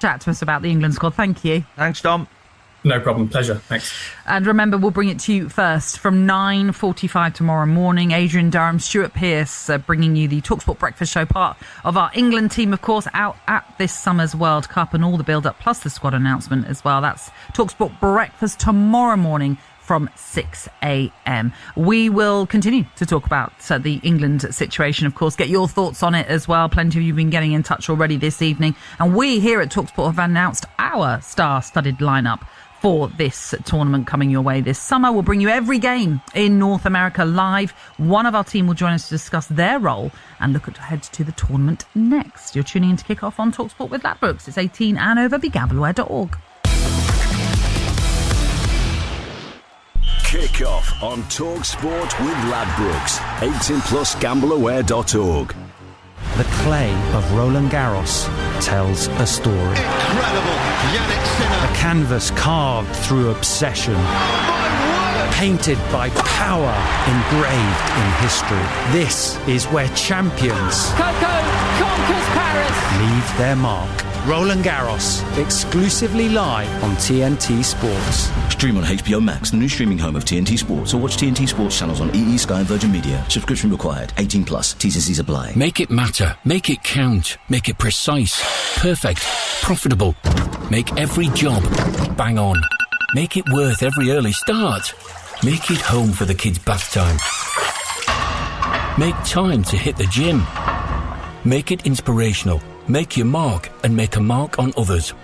chat to us about the England squad. Thank you. Thanks, Dom. No problem. Pleasure. Thanks. And remember, we'll bring it to you first from 9:45 tomorrow morning. Adrian Durham, Stuart Pearce bringing you the TalkSport Breakfast Show, part of our England team, of course, out at this summer's World Cup and all the build-up, plus the squad announcement as well. That's TalkSport Breakfast tomorrow morning from 6 a.m. We will continue to talk about the England situation, of course. Get your thoughts on it as well. Plenty of you have been getting in touch already this evening. And we here at TalkSport have announced our star-studded lineup for this tournament coming your way this summer. We'll bring you every game in North America live. One of our team will join us to discuss their role and look ahead to the tournament next. You're tuning in to Kickoff on TalkSport with Ladbrokes. It's 18 and over. BeGambleAware.org. Kickoff on TalkSport with Ladbrokes. 18 plus GambleAware.org. The clay of Roland Garros tells a story. Incredible, Yannick Sinner. A canvas carved through obsession. Painted by power, engraved in history. This is where champions Coco conquers Paris. leave their mark. Roland Garros, exclusively live on TNT Sports. Stream on HBO Max, the new streaming home of TNT Sports, or watch TNT Sports channels on EE, Sky and Virgin Media. Subscription required. 18 plus. T's and C's apply. Make it matter. Make it count. Make it precise. Perfect. Profitable. Make every job bang on. Make it worth every early start. Make it home for the kids' bath time. Make time to hit the gym. Make it inspirational. Make your mark and make a mark on others.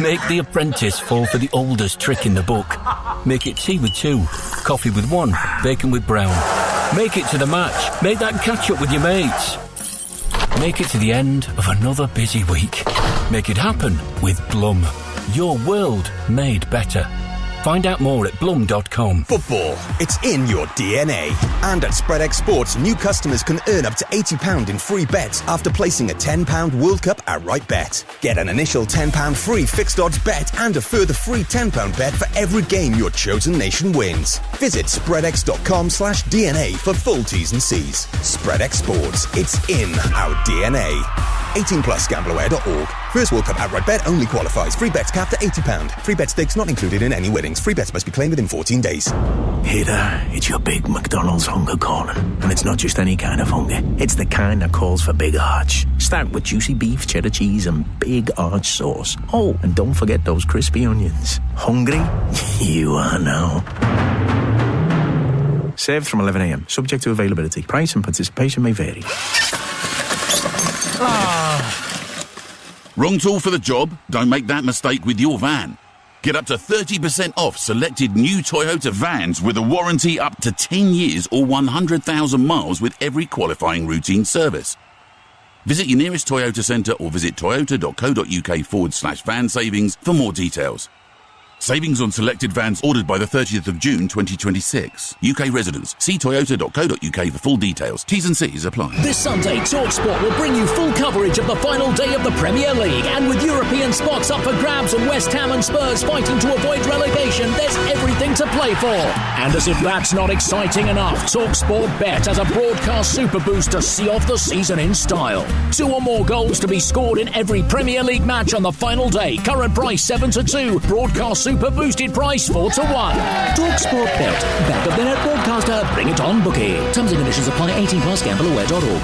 Make The Apprentice fall for the oldest trick in the book. Make it tea with two, coffee with one, bacon with brown. Make it to the match. Make that catch up with your mates. Make it to the end of another busy week. Make it happen with Blum. Your world made better. Find out more at blum.com. Football, it's in your DNA. And at SpreadX Sports, new customers can earn up to £80 in free bets after placing a £10 World Cup outright bet. Get an initial £10 free fixed odds bet and a further free £10 bet for every game your chosen nation wins. Visit spreadx.com/DNA for full T's and C's. SpreadX Sports, it's in our DNA. 18 plus GambleAware.org. First World Cup outright bet only qualifies. Free bets capped at £80. Free bet stakes not included in any winnings. Free bets must be claimed within 14 days. Hey there, it's your big McDonald's hunger calling. And it's not just any kind of hunger. It's the kind that calls for big arch. Start with juicy beef, cheddar cheese and big arch sauce. Oh, and don't forget those crispy onions. Hungry? You are now. Served from 11 a.m. Subject to availability. Price and participation may vary. Wrong tool for the job? Don't make that mistake with your van. Get up to 30% off selected new Toyota vans with a warranty up to 10 years or 100,000 miles with every qualifying routine service. Visit your nearest Toyota centre or visit toyota.co.uk/van savings for more details. Savings on selected vans ordered by the 30th of June 2026. UK residents. See toyota.co.uk for full details. T's and C's apply. This Sunday, TalkSport will bring you full coverage of the final day of the Premier League. And with European spots up for grabs and West Ham and Spurs fighting to avoid relegation, there's everything to play for. And as if that's not exciting enough, TalkSport Bet has a broadcast super boost to see off the season in style. 2 or more goals to be scored in every Premier League match on the final day. Current price 7-2. Broadcast super boosted price 4-1. TalkSport Bet. Back of the net broadcaster. Bring it on, bookie. Terms and conditions apply. 18 plus. GambleAware.org.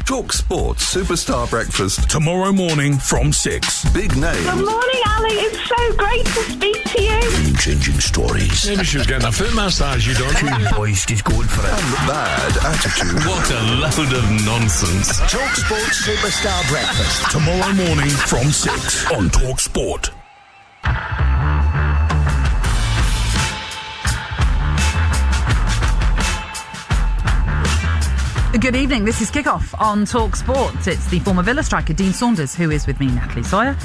Talk Sports Superstar Breakfast. Tomorrow morning from 6. Big names. Good morning, Ali. It's so great to speak to you. Game-changing stories. Maybe she was getting a foot massage, you don't know. Boys, just going for it. And bad attitude. What a load of nonsense. Talk Sports Superstar Breakfast. Tomorrow morning from 6 on Talk Sport. Good evening, this is Kickoff on Talk Sport. It's the former Villa striker Dean Saunders who is with me, Natalie Sawyer.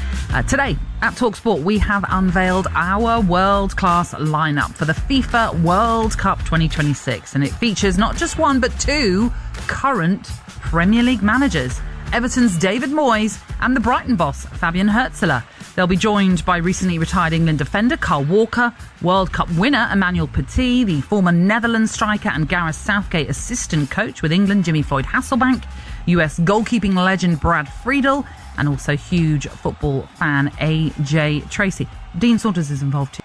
Today at Talk Sport we have unveiled our world-class lineup for the FIFA World Cup 2026, and it features not just one but 2 current Premier League managers, Everton's David Moyes and the Brighton boss Fabian Hürzeler. They'll be joined by recently retired England defender Carl Walker, World Cup winner Emmanuel Petit, the former Netherlands striker and Gareth Southgate assistant coach with England Jimmy Floyd Hasselbank, US goalkeeping legend Brad Friedel, and also huge football fan AJ Tracy. Dean Saunders is involved too.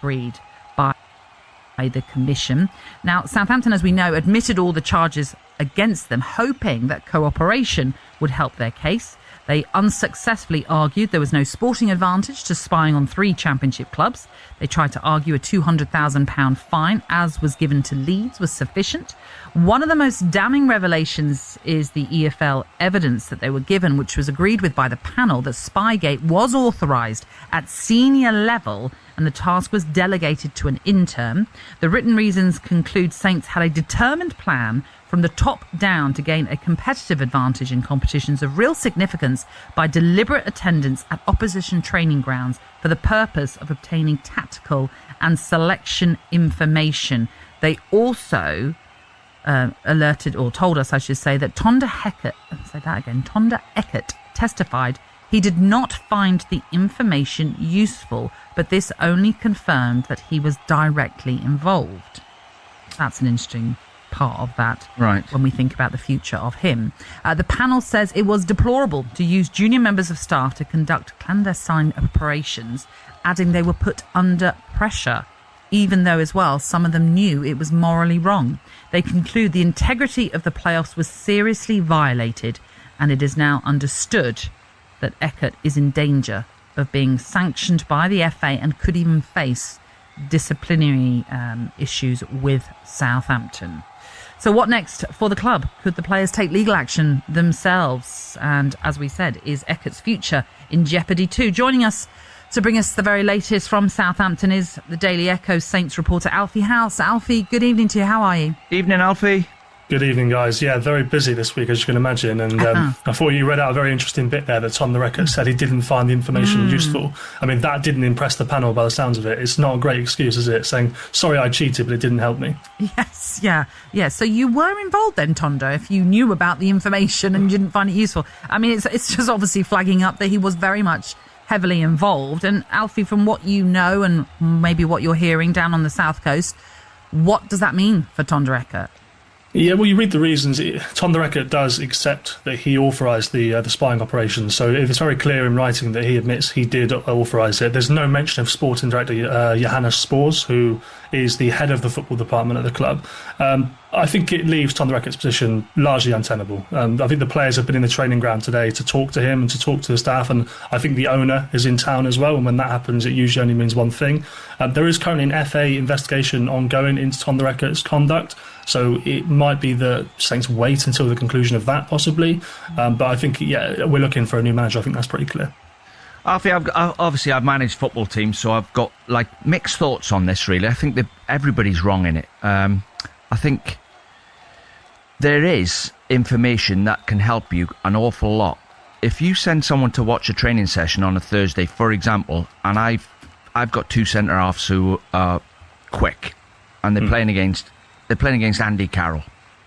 agreed by the commission. Now, Southampton, as we know, admitted all the charges against them, hoping that cooperation would help their case. They unsuccessfully argued there was no sporting advantage to spying on 3 championship clubs. They tried to argue a £200,000 fine, as was given to Leeds, was sufficient. One of the most damning revelations is the EFL evidence that they were given, which was agreed with by the panel, that Spygate was authorised at senior level and the task was delegated to an intern. The written reasons conclude Saints had a determined plan from the top down to gain a competitive advantage in competitions of real significance by deliberate attendance at opposition training grounds for the purpose of obtaining tactical and selection information. They also alerted, or told us, I should say, that Tonda Eckert testified he did not find the information useful, but this only confirmed that he was directly involved. That's an interesting part of that, right, when we think about the future of him. The panel says it was deplorable to use junior members of staff to conduct clandestine operations, adding they were put under pressure, even though as well some of them knew it was morally wrong. They conclude the integrity of the playoffs was seriously violated, and it is now understood that Eckert is in danger of being sanctioned by the FA and could even face disciplinary issues with Southampton. So what next for the club? Could the players take legal action themselves? And as we said, is Eckert's future in jeopardy too? Joining us to bring us the very latest from Southampton is the Daily Echo Saints reporter Alfie House. Alfie, good evening to you. How are you? Evening, Alfie. Good evening, guys. Yeah, very busy this week, as you can imagine. And I thought you read out a very interesting bit there that Tom the Record said he didn't find the information useful. I mean, that didn't impress the panel by the sounds of it. It's not a great excuse, is it? Saying, sorry, I cheated, but it didn't help me. Yes, yeah. So you were involved then, Tondo, if you knew about the information and you didn't find it useful. I mean, it's just obviously flagging up that he was very much heavily involved. And Alfie, from what you know and maybe what you're hearing down on the South Coast, what does that mean for Tondo Eckert? Yeah, well, you read the reasons. Tom the Record does accept that he authorised the spying operation, so it's very clear in writing that he admits he did authorise it. There's no mention of sporting director Johannes Spors, who is the head of the football department at the club. I think it leaves Tom the Record's position largely untenable. I think the players have been in the training ground today to talk to him and to talk to the staff, and I think the owner is in town as well, and when that happens it usually only means one thing. There is currently an FA investigation ongoing into Tom the Record's conduct, so it might be that Saints wait until the conclusion of that, possibly. But I think, yeah, we're looking for a new manager. I think that's pretty clear. Alfie, I've managed football teams, so I've got mixed thoughts on this, really. I think that everybody's wrong in it. I think there is information that can help you an awful lot. If you send someone to watch a training session on a Thursday, for example, and I've got 2 centre-halves who are quick, and they're playing against Andy Carroll,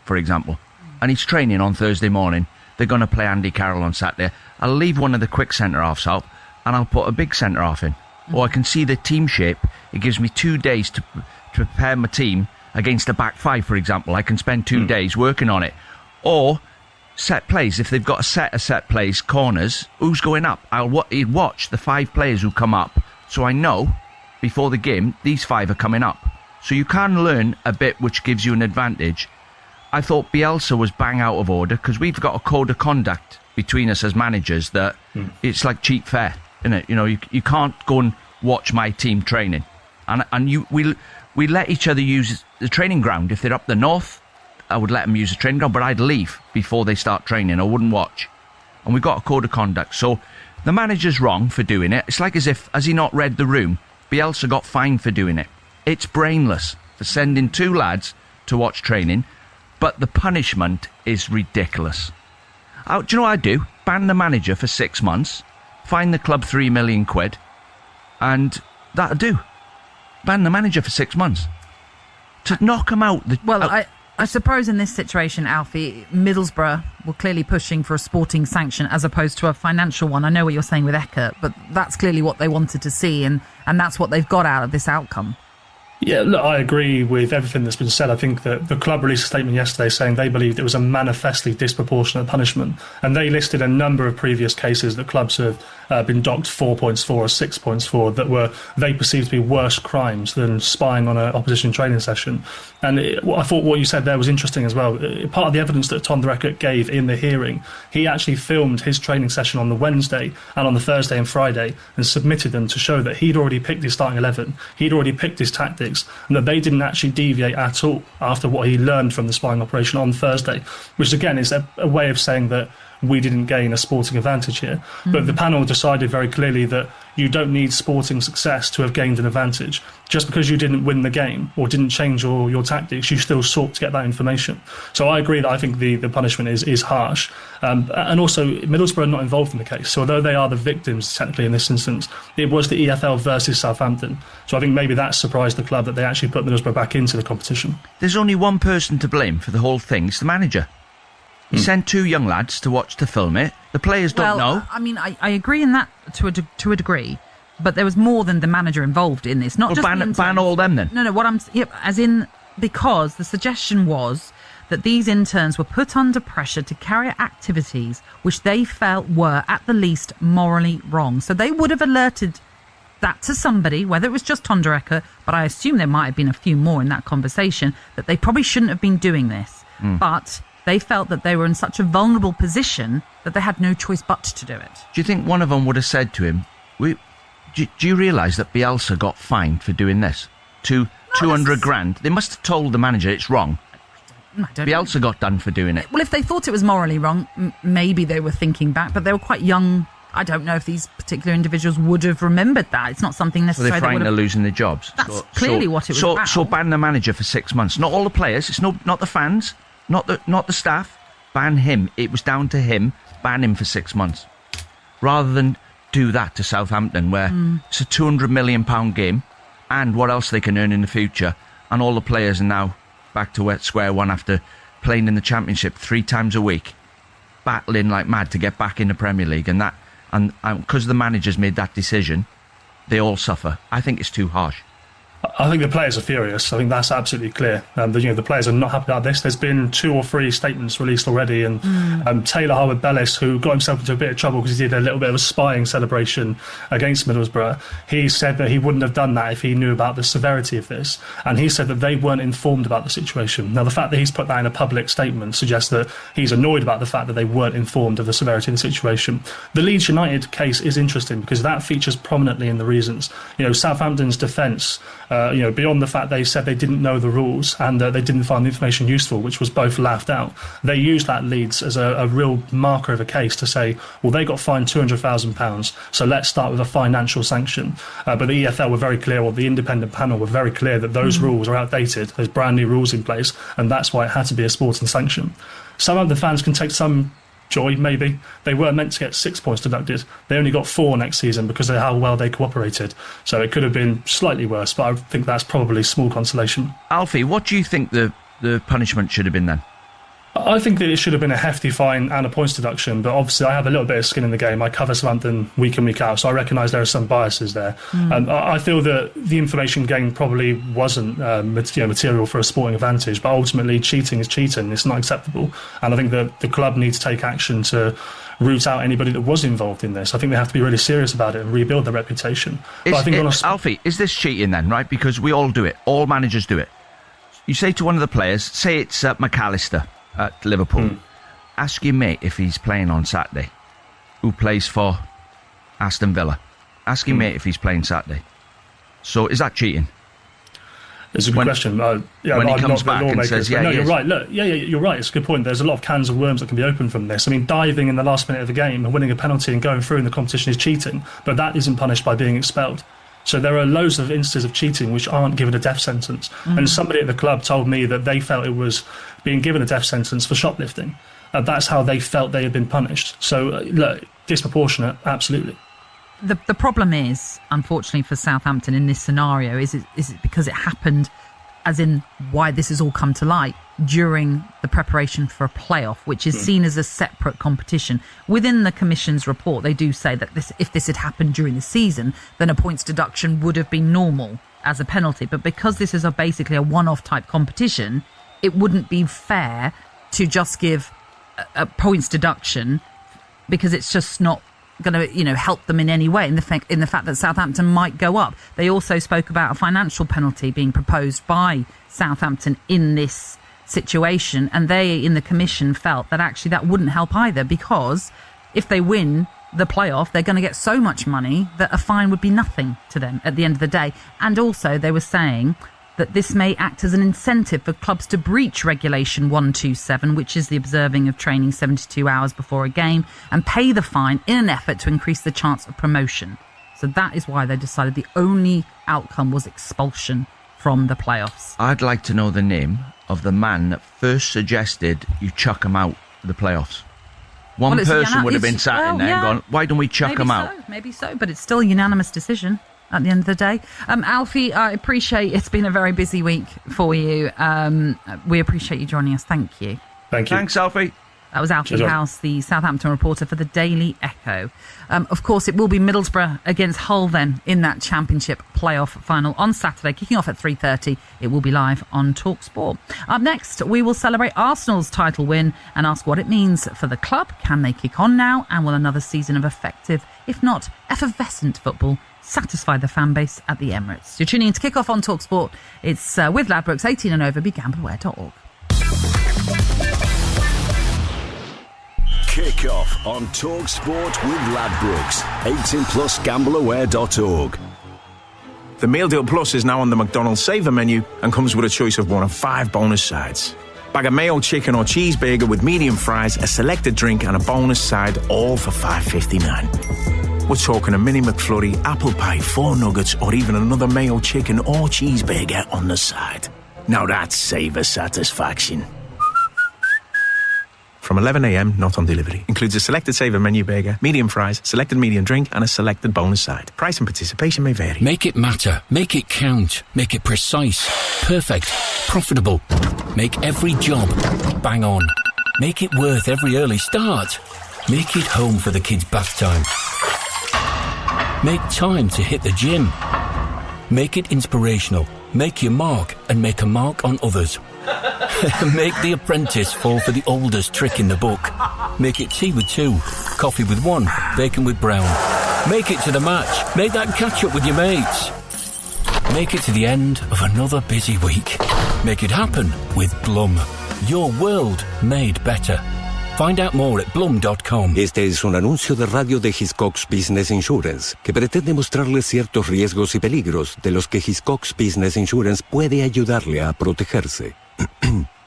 for example, and he's training on Thursday morning. They're going to play Andy Carroll on Saturday. I'll leave one of the quick centre-halves out, and I'll put a big centre-half in. Or I can see the team shape. It gives me 2 days to prepare my team against the back 5, for example. I can spend 2 days working on it. Or set plays. If they've got a set of set plays, corners, who's going up? I'll watch the 5 players who come up, so I know before the game these 5 are coming up. So you can learn a bit which gives you an advantage. I thought Bielsa was bang out of order because we've got a code of conduct between us as managers that it's like cheap fare, isn't it? You know, you can't go and watch my team training. And we let each other use the training ground. If they're up the north, I would let them use the training ground, but I'd leave before they start training. I wouldn't watch. And we've got a code of conduct. So the manager's wrong for doing it. It's like as if, has he not read the room? Bielsa got fined for doing it. It's brainless for sending 2 lads to watch training, but the punishment is ridiculous. Do you know what I'd do? Ban the manager for 6 months, fine the club £3 million, and that'd do. Ban the manager for 6 months. To knock him out. I suppose in this situation, Alfie, Middlesbrough were clearly pushing for a sporting sanction as opposed to a financial one. I know what you're saying with Eckert, but that's clearly what they wanted to see, and that's what they've got out of this outcome. Yeah, look, I agree with everything that's been said. I think that the club released a statement yesterday saying they believed it was a manifestly disproportionate punishment, and they listed a number of previous cases that clubs have been docked 4 points for or 6 points for that were they perceived to be worse crimes than spying on an opposition training session. And I thought what you said there was interesting as well. Part of the evidence that Tom de Rekker gave in the hearing, he actually filmed his training session on the Wednesday and on the Thursday and Friday and submitted them to show that he'd already picked his starting 11, he'd already picked his tactics, and that they didn't actually deviate at all after what he learned from the spying operation on Thursday, which again is a way of saying that we didn't gain a sporting advantage here. But the panel decided very clearly that you don't need sporting success to have gained an advantage. Just because you didn't win the game or didn't change your tactics, you still sought to get that information. So I agree that I think the punishment is harsh. And also, Middlesbrough are not involved in the case. So although they are the victims, technically in this instance, it was the EFL versus Southampton. So I think maybe that surprised the club that they actually put Middlesbrough back into the competition. There's only one person to blame for the whole thing. It's the manager. He sent 2 young lads to watch to film it. The players don't know. I mean, I agree in that to a degree, but there was more than the manager involved in this. Not just ban all them then. No. Because the suggestion was that these interns were put under pressure to carry out activities which they felt were at the least morally wrong. So they would have alerted that to somebody, whether it was just Tom de Rekker, but I assume there might have been a few more in that conversation, that they probably shouldn't have been doing this. But they felt that they were in such a vulnerable position that they had no choice but to do it. Do you think one of them would have said to him, do you realise that Bielsa got fined for doing this? 200 grand. They must have told the manager it's wrong. Bielsa got done for doing it. Well, if they thought it was morally wrong, maybe they were thinking back, but they were quite young. I don't know if these particular individuals would have remembered that. It's not something necessarily... So they're frightened of losing their jobs. That's clearly what it was about. So ban the manager for 6 months. Not all the players. It's not the fans. Not the staff. Ban him. It was down to him. Ban him for 6 months. Rather than do that to Southampton, where it's a £200 million game, and what else they can earn in the future, and all the players are now back to square one after playing in the Championship 3 times a week, battling like mad to get back in the Premier League, and because the managers made that decision, they all suffer. I think it's too harsh. I think the players are furious. I think that's absolutely clear. The players are not happy about this. There's been 2 or 3 statements released already, and Taylor Harwood-Bellis, who got himself into a bit of trouble because he did a little bit of a spying celebration against Middlesbrough, he said that he wouldn't have done that if he knew about the severity of this, and he said that they weren't informed about the situation. Now, the fact that he's put that in a public statement suggests that he's annoyed about the fact that they weren't informed of the severity of the situation. The Leeds United case is interesting because that features prominently in the reasons. Southampton's defence, beyond the fact they said they didn't know the rules and they didn't find the information useful, which was both laughed out, they used that Leeds as a real marker of a case to say, well, they got fined £200,000, so let's start with a financial sanction. But the EFL were very clear, or the independent panel were very clear, that those rules are outdated. There's brand new rules in place, and that's why it had to be a sporting sanction. Some of the fans can take some joy, maybe. They were meant to get 6 points deducted. They only got 4 next season because of how well they cooperated. So it could have been slightly worse, but I think that's probably small consolation. Alfie, what do you think the punishment should have been then? I think that it should have been a hefty fine and a points deduction, but obviously I have a little bit of skin in the game. I cover Southampton week in, week out, so I recognise there are some biases there. I feel that the information gained probably wasn't material for a sporting advantage, but ultimately cheating is cheating. It's not acceptable, and I think that the club needs to take action to root out anybody that was involved in this. I think they have to be really serious about it and rebuild their reputation. Alfie, is this cheating then, right? Because we all do it. All managers do it. You say to one of the players, say it's McAllister at Liverpool, ask your mate if he's playing on Saturday, who plays for Aston Villa. Ask your mate if he's playing Saturday. So is that cheating? It's a good question. When he comes back and says, no, you're right. Look, you're right. It's a good point. There's a lot of cans of worms that can be opened from this. I mean, diving in the last minute of the game and winning a penalty and going through in the competition is cheating, but that isn't punished by being expelled. So there are loads of instances of cheating which aren't given a death sentence. And somebody at the club told me that they felt it was being given a death sentence for shoplifting. That's how they felt they had been punished. So, look, disproportionate, absolutely. The problem is, unfortunately for Southampton in this scenario, is it because it happened as in why this has all come to light during the preparation for a playoff, which is seen as a separate competition. Within the Commission's report, they do say that if this had happened during the season, then a points deduction would have been normal as a penalty. But because this is basically a one-off type competition, it wouldn't be fair to just give a points deduction, because it's just not going to, help them in any way in the fact that Southampton might go up. They also spoke about a financial penalty being proposed by Southampton in this situation, and they in the Commission felt that actually that wouldn't help either, because if they win the playoff, they're going to get so much money that a fine would be nothing to them at the end of the day. And also they were saying that this may act as an incentive for clubs to breach Regulation 127, which is the observing of training 72 hours before a game, and pay the fine in an effort to increase the chance of promotion. So that is why they decided the only outcome was expulsion from the playoffs. I'd like to know the name of the man that first suggested you chuck him out of the playoffs. One person would have been sat in there and gone, why don't we chuck him out? Maybe so, but it's still a unanimous decision at the end of the day. Alfie, I appreciate it's been a very busy week for you. We appreciate you joining us. Thank you. Thank you. Thanks, Alfie. That was Alfie House, the Southampton reporter for the Daily Echo. Of course, it will be Middlesbrough against Hull then in that Championship playoff final on Saturday, kicking off at 3:30. It will be live on TalkSport. Up next, we will celebrate Arsenal's title win and ask what it means for the club. Can they kick on now? And will another season of effective, if not effervescent football, satisfy the fan base at the Emirates? You're tuning in to Kickoff on TalkSport. It's with Ladbrokes, 18 and over, begambleaware.org. Kickoff on TalkSport with Ladbrokes. 18+ gambleaware.org. The Meal Deal Plus is now on the McDonald's Saver menu and comes with a choice of one of 5 bonus sides. Bag of mayo, chicken or cheeseburger with medium fries, a selected drink and a bonus side, all for $5.59. We're talking a mini McFlurry, apple pie, 4 nuggets or even another mayo, chicken or cheeseburger on the side. Now that's Saver satisfaction. From 11 a.m, not on delivery. Includes a selected Saver menu burger, medium fries, selected medium drink and a selected bonus side. Price and participation may vary. Make it matter. Make it count. Make it precise. Perfect. Profitable. Make every job bang on. Make it worth every early start. Make it home for the kids' bath time. Make time to hit the gym. Make it inspirational. Make your mark and make a mark on others. Make The Apprentice fall for the oldest trick in the book. Make it tea with 2, coffee with 1, bacon with brown. Make it to the match. Make that catch up with your mates. Make it to the end of another busy week. Make it happen with Blum. Your world made better. Find out more at blum.com. Este es un anuncio de radio de Hiscox Business Insurance que pretende mostrarle ciertos riesgos y peligros de los que Hiscox Business Insurance puede ayudarle a protegerse.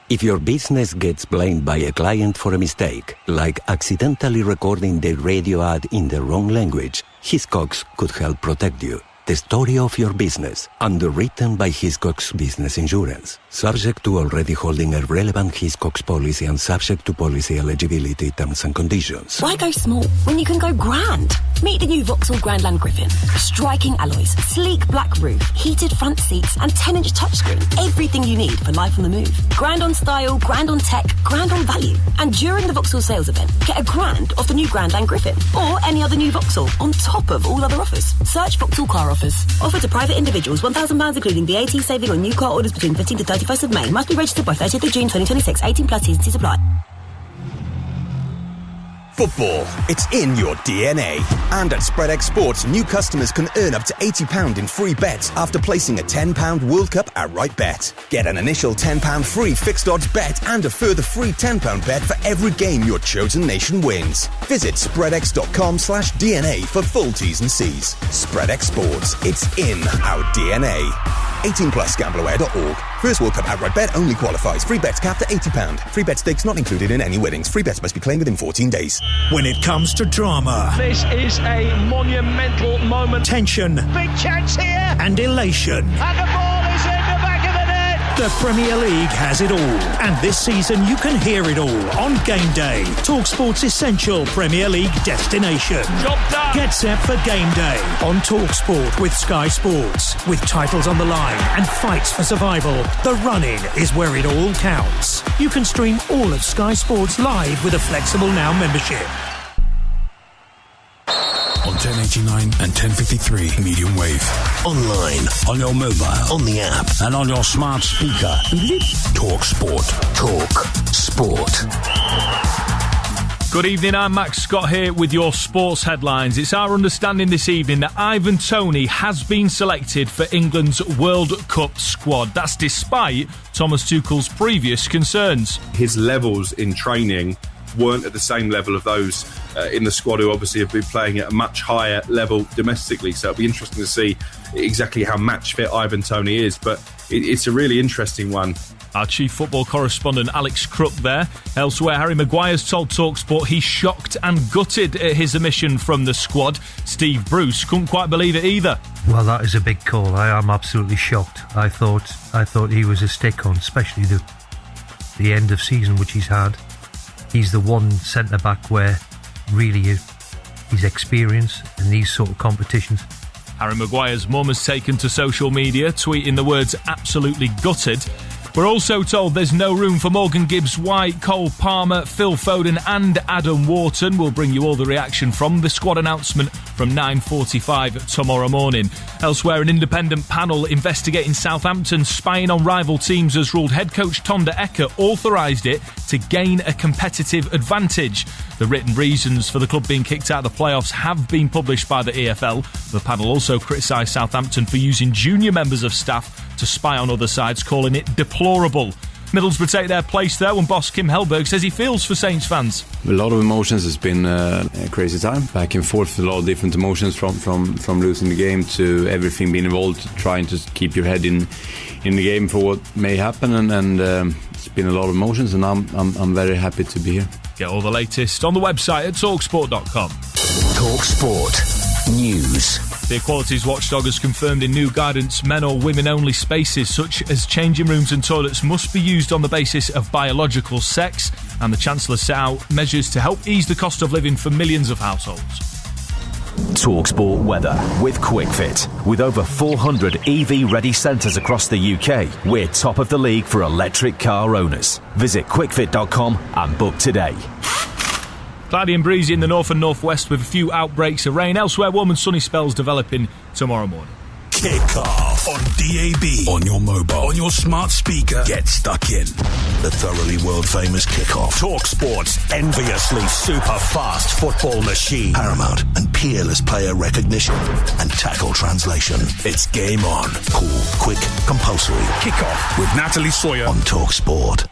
If your business gets blamed by a client for a mistake, like accidentally recording the radio ad in the wrong language, Hiscox could help protect you. The story of your business, underwritten by Hiscox Business Insurance. Subject to already holding a relevant Hiscox policy and subject to policy eligibility terms and conditions. Why go small when you can go grand? Meet the new Vauxhall Grandland Griffin. Striking alloys, sleek black roof, heated front seats and 10-inch touchscreen. Everything you need for life on the move. Grand on style, grand on tech, grand on value. And during the Vauxhall sales event, get $1,000 off the new Grandland Griffin or any other new Vauxhall on top of all other offers. Search Vauxhall Car Offers. Offer to private individuals, £1,000 including VAT saving on new car orders between 15th to 31st of May. Must be registered by 30th of June 2026. 18+ T's apply. Football, it's in your DNA. And at SpreadX Sports, new customers can earn up to £80 in free bets after placing a £10 World Cup outright bet. Get an initial £10 free fixed odds bet and a further free £10 bet for every game your chosen nation wins. Visit spreadx.com/DNA for full T's and C's. SpreadX Sports, it's in our DNA. 18+ gambleaware.org. First World Cup outright bet only qualifies. Free bets capped at £80. Free bet stakes not included in any winnings. Free bets must be claimed within 14 days. When it comes to drama, this is a monumental moment. Tension. Big chance here. And elation. And the ball is in the back of the net. The Premier League has it all, and this season you can hear it all on Game Day, TalkSport's essential Premier League destination. Job done. Get set for Game Day on TalkSport with Sky Sports. With titles on the line and fights for survival, the run-in is where it all counts. You can stream all of Sky Sports live with a Flexible Now membership. On 1089 and 1053 medium wave. Online, on your mobile, on the app, and on your smart speaker. Talk Sport. Talk Sport. Good evening, I'm Max Scott here with your sports headlines. It's our understanding this evening that Ivan Toney has been selected for England's World Cup squad. That's despite Thomas Tuchel's previous concerns. His levels in training weren't at the same level of those in the squad who obviously have been playing at a much higher level domestically. So it'll be interesting to see exactly how match fit Ivan Toney is. But it's a really interesting one. Our chief football correspondent Alex Crook there. Elsewhere, Harry Maguire's told TalkSport he's shocked and gutted at his omission from the squad. Steve Bruce couldn't quite believe it either. Well, that is a big call. I am absolutely shocked. I thought he was a stick-on, especially the end of season which he's had. He's the one centre-back where really he's experienced in these sort of competitions. Harry Maguire's mum has taken to social media, tweeting the words absolutely gutted. We're also told there's no room for Morgan Gibbs-White, Cole Palmer, Phil Foden and Adam Wharton. We'll bring you all the reaction from the squad announcement from 9:45 tomorrow morning. Elsewhere, an independent panel investigating Southampton spying on rival teams has ruled head coach Tom de Ecker authorised it to gain a competitive advantage. The written reasons for the club being kicked out of the playoffs have been published by the EFL. The panel also criticised Southampton for using junior members of staff to spy on other sides, calling it deplorable. Middlesbrough take their place there when boss Kim Hellberg says he feels for Saints fans. A lot of emotions. It's been a crazy time. Back and forth, a lot of different emotions from losing the game to everything being involved, trying to keep your head in the game for what may happen. And it's been a lot of emotions, and I'm very happy to be here. Get all the latest on the website at talksport.com. TalkSport News. The Equalities Watchdog has confirmed in new guidance men or women-only spaces such as changing rooms and toilets must be used on the basis of biological sex, and the Chancellor set out measures to help ease the cost of living for millions of households. TalkSport weather with QuickFit. With over 400 EV-ready centres across the UK, we're top of the league for electric car owners. Visit quickfit.com and book today. Cloudy and breezy in the north and northwest with a few outbreaks of rain. Elsewhere, warm and sunny spells developing tomorrow morning. Kickoff on DAB, On your mobile, on your smart speaker. Get stuck in. The thoroughly world-famous Kickoff. TalkSport's enviously super fast football machine. Paramount and peerless player recognition and tackle translation. It's game on. Cool, quick, compulsory. Kickoff with Natalie Sawyer on TalkSport.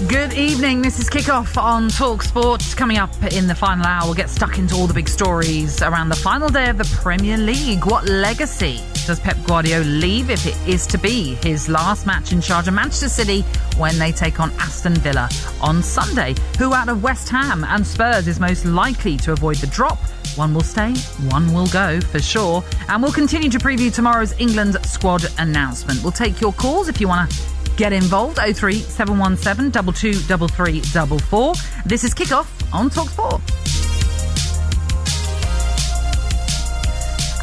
Good evening, this is Kickoff on TalkSport. Coming up in the final hour, we'll get stuck into all the big stories around the final day of the Premier League. What legacy does Pep Guardiola leave if it is to be his last match in charge of Manchester City when they take on Aston Villa on Sunday? Who out of West Ham and Spurs is most likely to avoid the drop? One will stay, one will go for sure. And we'll continue to preview tomorrow's England squad announcement. We'll take your calls if you want to get involved. 03717 223344. This is Kickoff on TalkSport.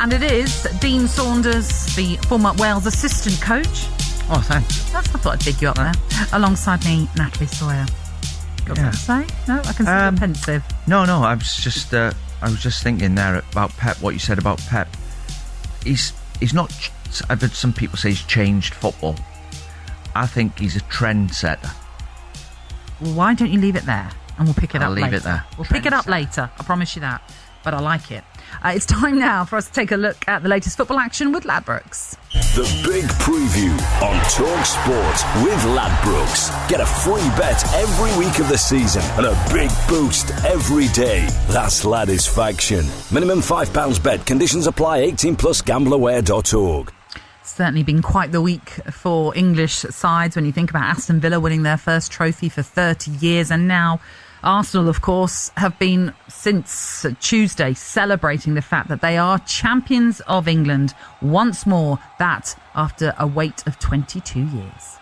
And it is Dean Saunders, the former Wales assistant coach. Oh, thanks. I thought I'd dig you up there. Alongside me, Natalie Sawyer. Got something to say? No, I can see you're pensive. No, I was just thinking there about Pep, what you said about Pep. He's not, I've heard some people say he's changed football. I think he's a trendsetter. Well, why don't you leave it there? And we'll pick it up later. I'll leave it there. We'll pick it up later. I promise you that. But I like it. It's time now for us to take a look at the latest football action with Ladbrokes. The big preview on Talk Sport with Ladbrokes. Get a free bet every week of the season and a big boost every day. That's Ladisfaction. Minimum £5 bet. Conditions apply. 18 plus gambleaware.org. Certainly been quite the week for English sides when you think about Aston Villa winning their first trophy for 30 years and now Arsenal, of course, have been since Tuesday celebrating the fact that they are champions of England once more, that after a wait of 22 years.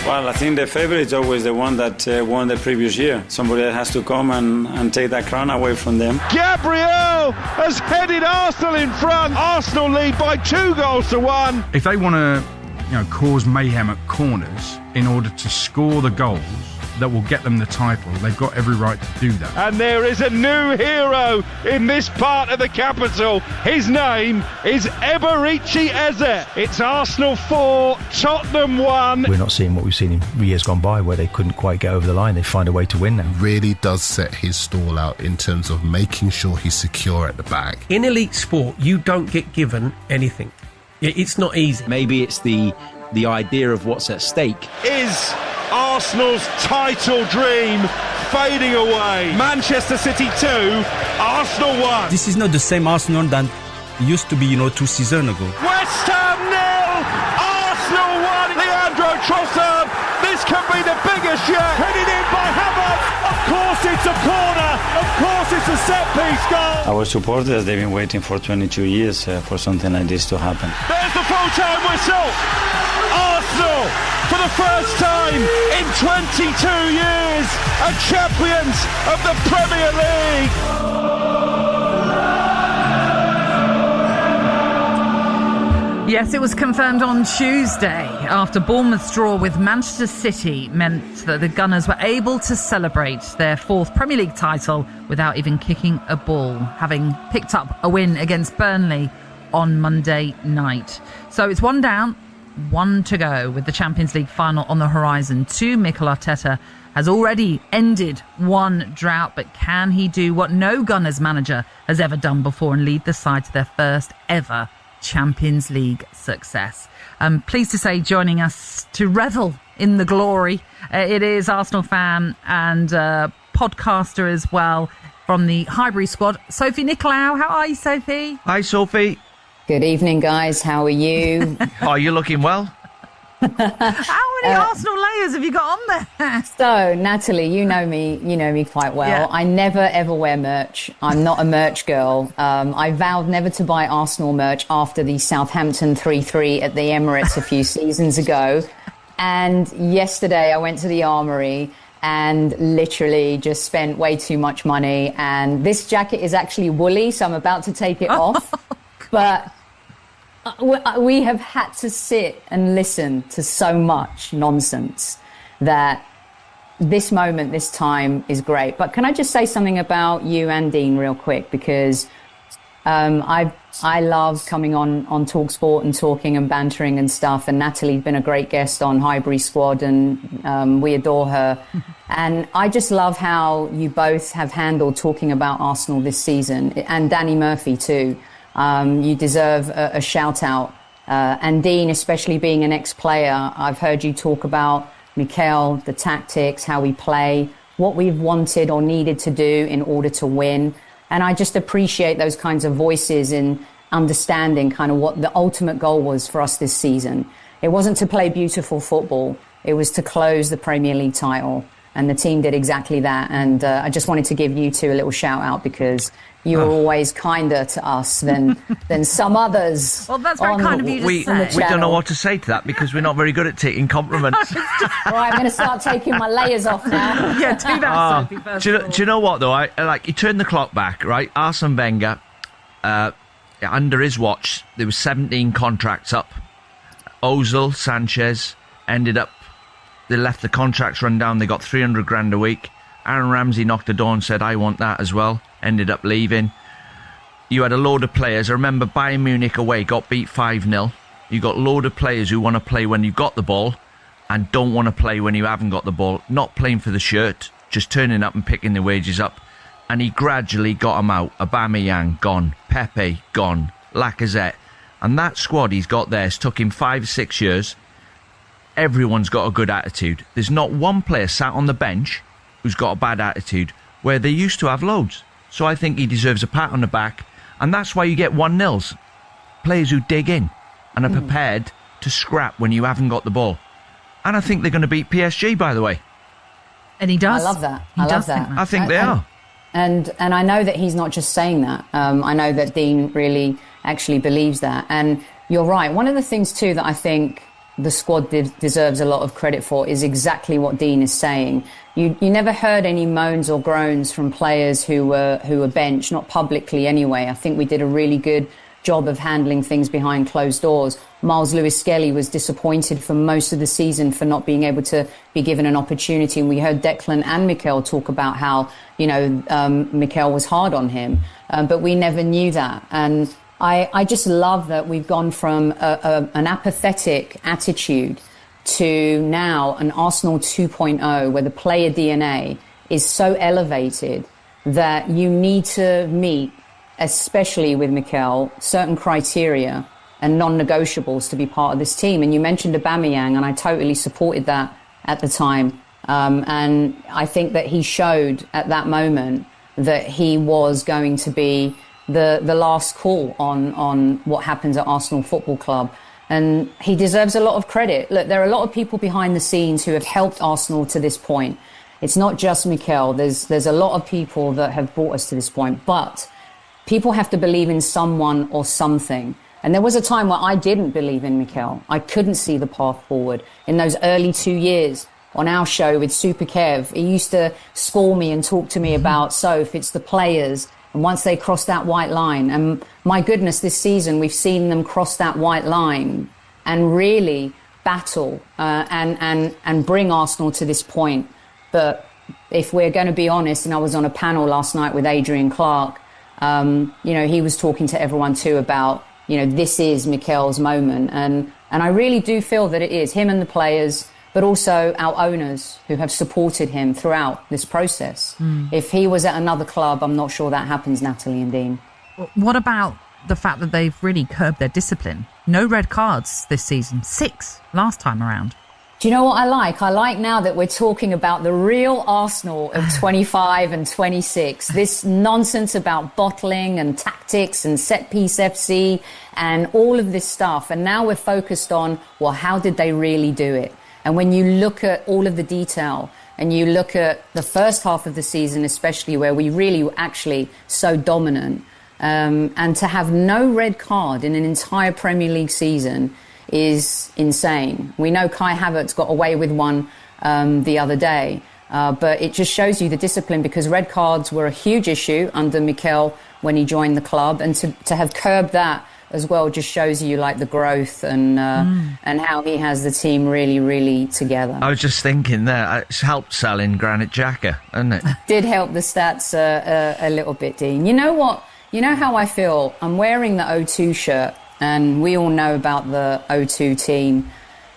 Well, I think the favourite is always the one that won the previous year. Somebody that has to come and take that crown away from them. Gabriel has headed Arsenal in front. Arsenal lead by 2-1. If they want to, cause mayhem at corners in order to score the goals that will get them the title, they've got every right to do that. And there is a new hero in this part of the capital. His name is Eberechi Eze. It's Arsenal 4, Tottenham 1. We're not seeing what we've seen in years gone by, where they couldn't quite get over the line. They find a way to win now. Really does set his stall out in terms of making sure he's secure at the back. In elite sport, you don't get given anything. It's not easy. Maybe it's the idea of what's at stake. Is Arsenal's title dream fading away? Manchester City 2, Arsenal 1. This is not the same Arsenal than used to be, 2 seasons ago. West Ham 0, Arsenal 1. Leandro Trossard, this could be the biggest yet. Headed in by Havertz. Of course it's a corner. Of course it's a set-piece goal. Our supporters, they've been waiting for 22 years for something like this to happen. There's the full-time whistle. Arsenal, for the first time in 22 years, are champions of the Premier League. Yes, it was confirmed on Tuesday after Bournemouth's draw with Manchester City meant that the Gunners were able to celebrate their 4th Premier League title without even kicking a ball, having picked up a win against Burnley on Monday night. So it's 1 down, 1 to go with the Champions League final on the horizon. Mikel Arteta has already ended one drought, but can he do what no Gunners manager has ever done before and lead the side to their first ever Champions League success? I'm pleased to say, joining us to revel in the glory, it is Arsenal fan and podcaster as well from the Highbury squad, Sophie Nicolau. How are you, Sophie? Hi, Sophie. Good evening, guys. How are you? Oh, you're looking well. How many Arsenal layers have you got on there? So, Natalie, you know me quite well. Yeah. I never ever wear merch. I'm not a merch girl. I vowed never to buy Arsenal merch after the Southampton 3-3 at the Emirates a few seasons ago. And yesterday I went to the Armoury and literally just spent way too much money. And this jacket is actually woolly, so I'm about to take it off. But we have had to sit and listen to so much nonsense that this moment, this time is great. But can I just say something about you and Dean real quick? Because I love coming on TalkSport and talking and bantering and stuff. And Natalie's been a great guest on Highbury Squad, and we adore her. And I just love how you both have handled talking about Arsenal this season, and Danny Murphy too. You deserve a shout out. And Dean, especially being an ex-player, I've heard you talk about Mikel, the tactics, how we play, what we've wanted or needed to do in order to win. And I just appreciate those kinds of voices in understanding kind of what the ultimate goal was for us this season. It wasn't to play beautiful football. It was to close the Premier League title. And the team did exactly that. And I just wanted to give you two a little shout out because you were always kinder to us than some others. Well, that's very kind of you to say. We don't know what to say to that because we're not very good at taking compliments. All right, I'm going to start taking my layers off now. Yeah, do that, Sophie, first of all. Do you know what, though? You turn the clock back, right? Arsene Wenger, under his watch, there was 17 contracts up. Ozil, Sanchez, they left the contracts run down. They got 300 grand a week. Aaron Ramsey knocked the door and said, I want that as well. Ended up leaving. You had a load of players. I remember Bayern Munich away got beat 5-0. You got a load of players who want to play when you've got the ball and don't want to play when you haven't got the ball. Not playing for the shirt, just turning up and picking the wages up. And he gradually got them out. Aubameyang, gone. Pepe, gone. Lacazette. And that squad he's got there has took him 5-6 years. Everyone's got a good attitude. There's not one player sat on the bench who's got a bad attitude, where they used to have loads. So I think he deserves a pat on the back, and that's why you get 1-0s. Players who dig in and are prepared to scrap when you haven't got the ball. And I think they're going to beat PSG, by the way. And he does. I love that. I think they are. And I know that he's not just saying that. I know that Dean really actually believes that. And you're right. One of the things, too, that I think the squad deserves a lot of credit for is exactly what Dean is saying. You never heard any moans or groans from players who were benched, not publicly anyway. I think we did a really good job of handling things behind closed doors. Miles Lewis-Skelly was disappointed for most of the season for not being able to be given an opportunity. And we heard Declan and Mikel talk about how, Mikel was hard on him. But we never knew that. And I just love that we've gone from an apathetic attitude to now an Arsenal 2.0, where the player DNA is so elevated that you need to meet, especially with Mikel, certain criteria and non-negotiables to be part of this team. And you mentioned Aubameyang, and I totally supported that at the time. And I think that he showed at that moment that he was going to be the last call on what happens at Arsenal Football Club. And he deserves a lot of credit. Look, there are a lot of people behind the scenes who have helped Arsenal to this point. It's not just Mikel. There's a lot of people that have brought us to this point. But people have to believe in someone or something. And there was a time where I didn't believe in Mikel. I couldn't see the path forward. In those early 2 years on our show with Super Kev, he used to score me and talk to me about, Soph, it's the players. And once they cross that white line, and my goodness, this season we've seen them cross that white line and really battle and bring Arsenal to this point. But if we're going to be honest, and I was on a panel last night with Adrian Clark, he was talking to everyone too about, this is Mikel's moment. And I really do feel that it is him and the players, but also our owners who have supported him throughout this process. If he was at another club, I'm not sure that happens, Natalie and Dean. What about the fact that they've really curbed their discipline? No red cards this season, 6 last time around. Do you know what I like? I like now that we're talking about the real Arsenal of 25 and 26. This nonsense about bottling and tactics and set-piece FC and all of this stuff. And now we're focused on, well, how did they really do it? And when you look at all of the detail and you look at the first half of the season, especially where we really were actually so dominant, and to have no red card in an entire Premier League season is insane. We know Kai Havertz got away with one the other day, but it just shows you the discipline, because red cards were a huge issue under Mikel when he joined the club, and to have curbed that as well just shows you like the growth and how he has the team really, really together. I was just thinking there, it's helped selling Granit Xhaka, hasn't it? Did help the stats a little bit, Dean. You know what? You know how I feel? I'm wearing the O2 shirt, and we all know about the O2 team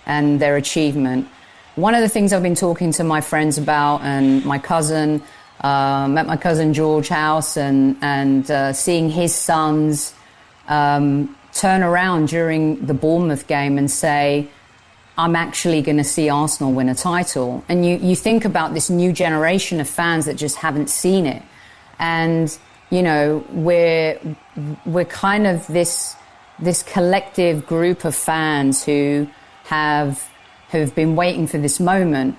and their achievement. One of the things I've been talking to my friends about, and my cousin, met my cousin George house, and seeing his sons turn around during the Bournemouth game and say, I'm actually going to see Arsenal win a title. And you think about this new generation of fans that just haven't seen it. And, we're kind of this collective group of fans who've been waiting for this moment.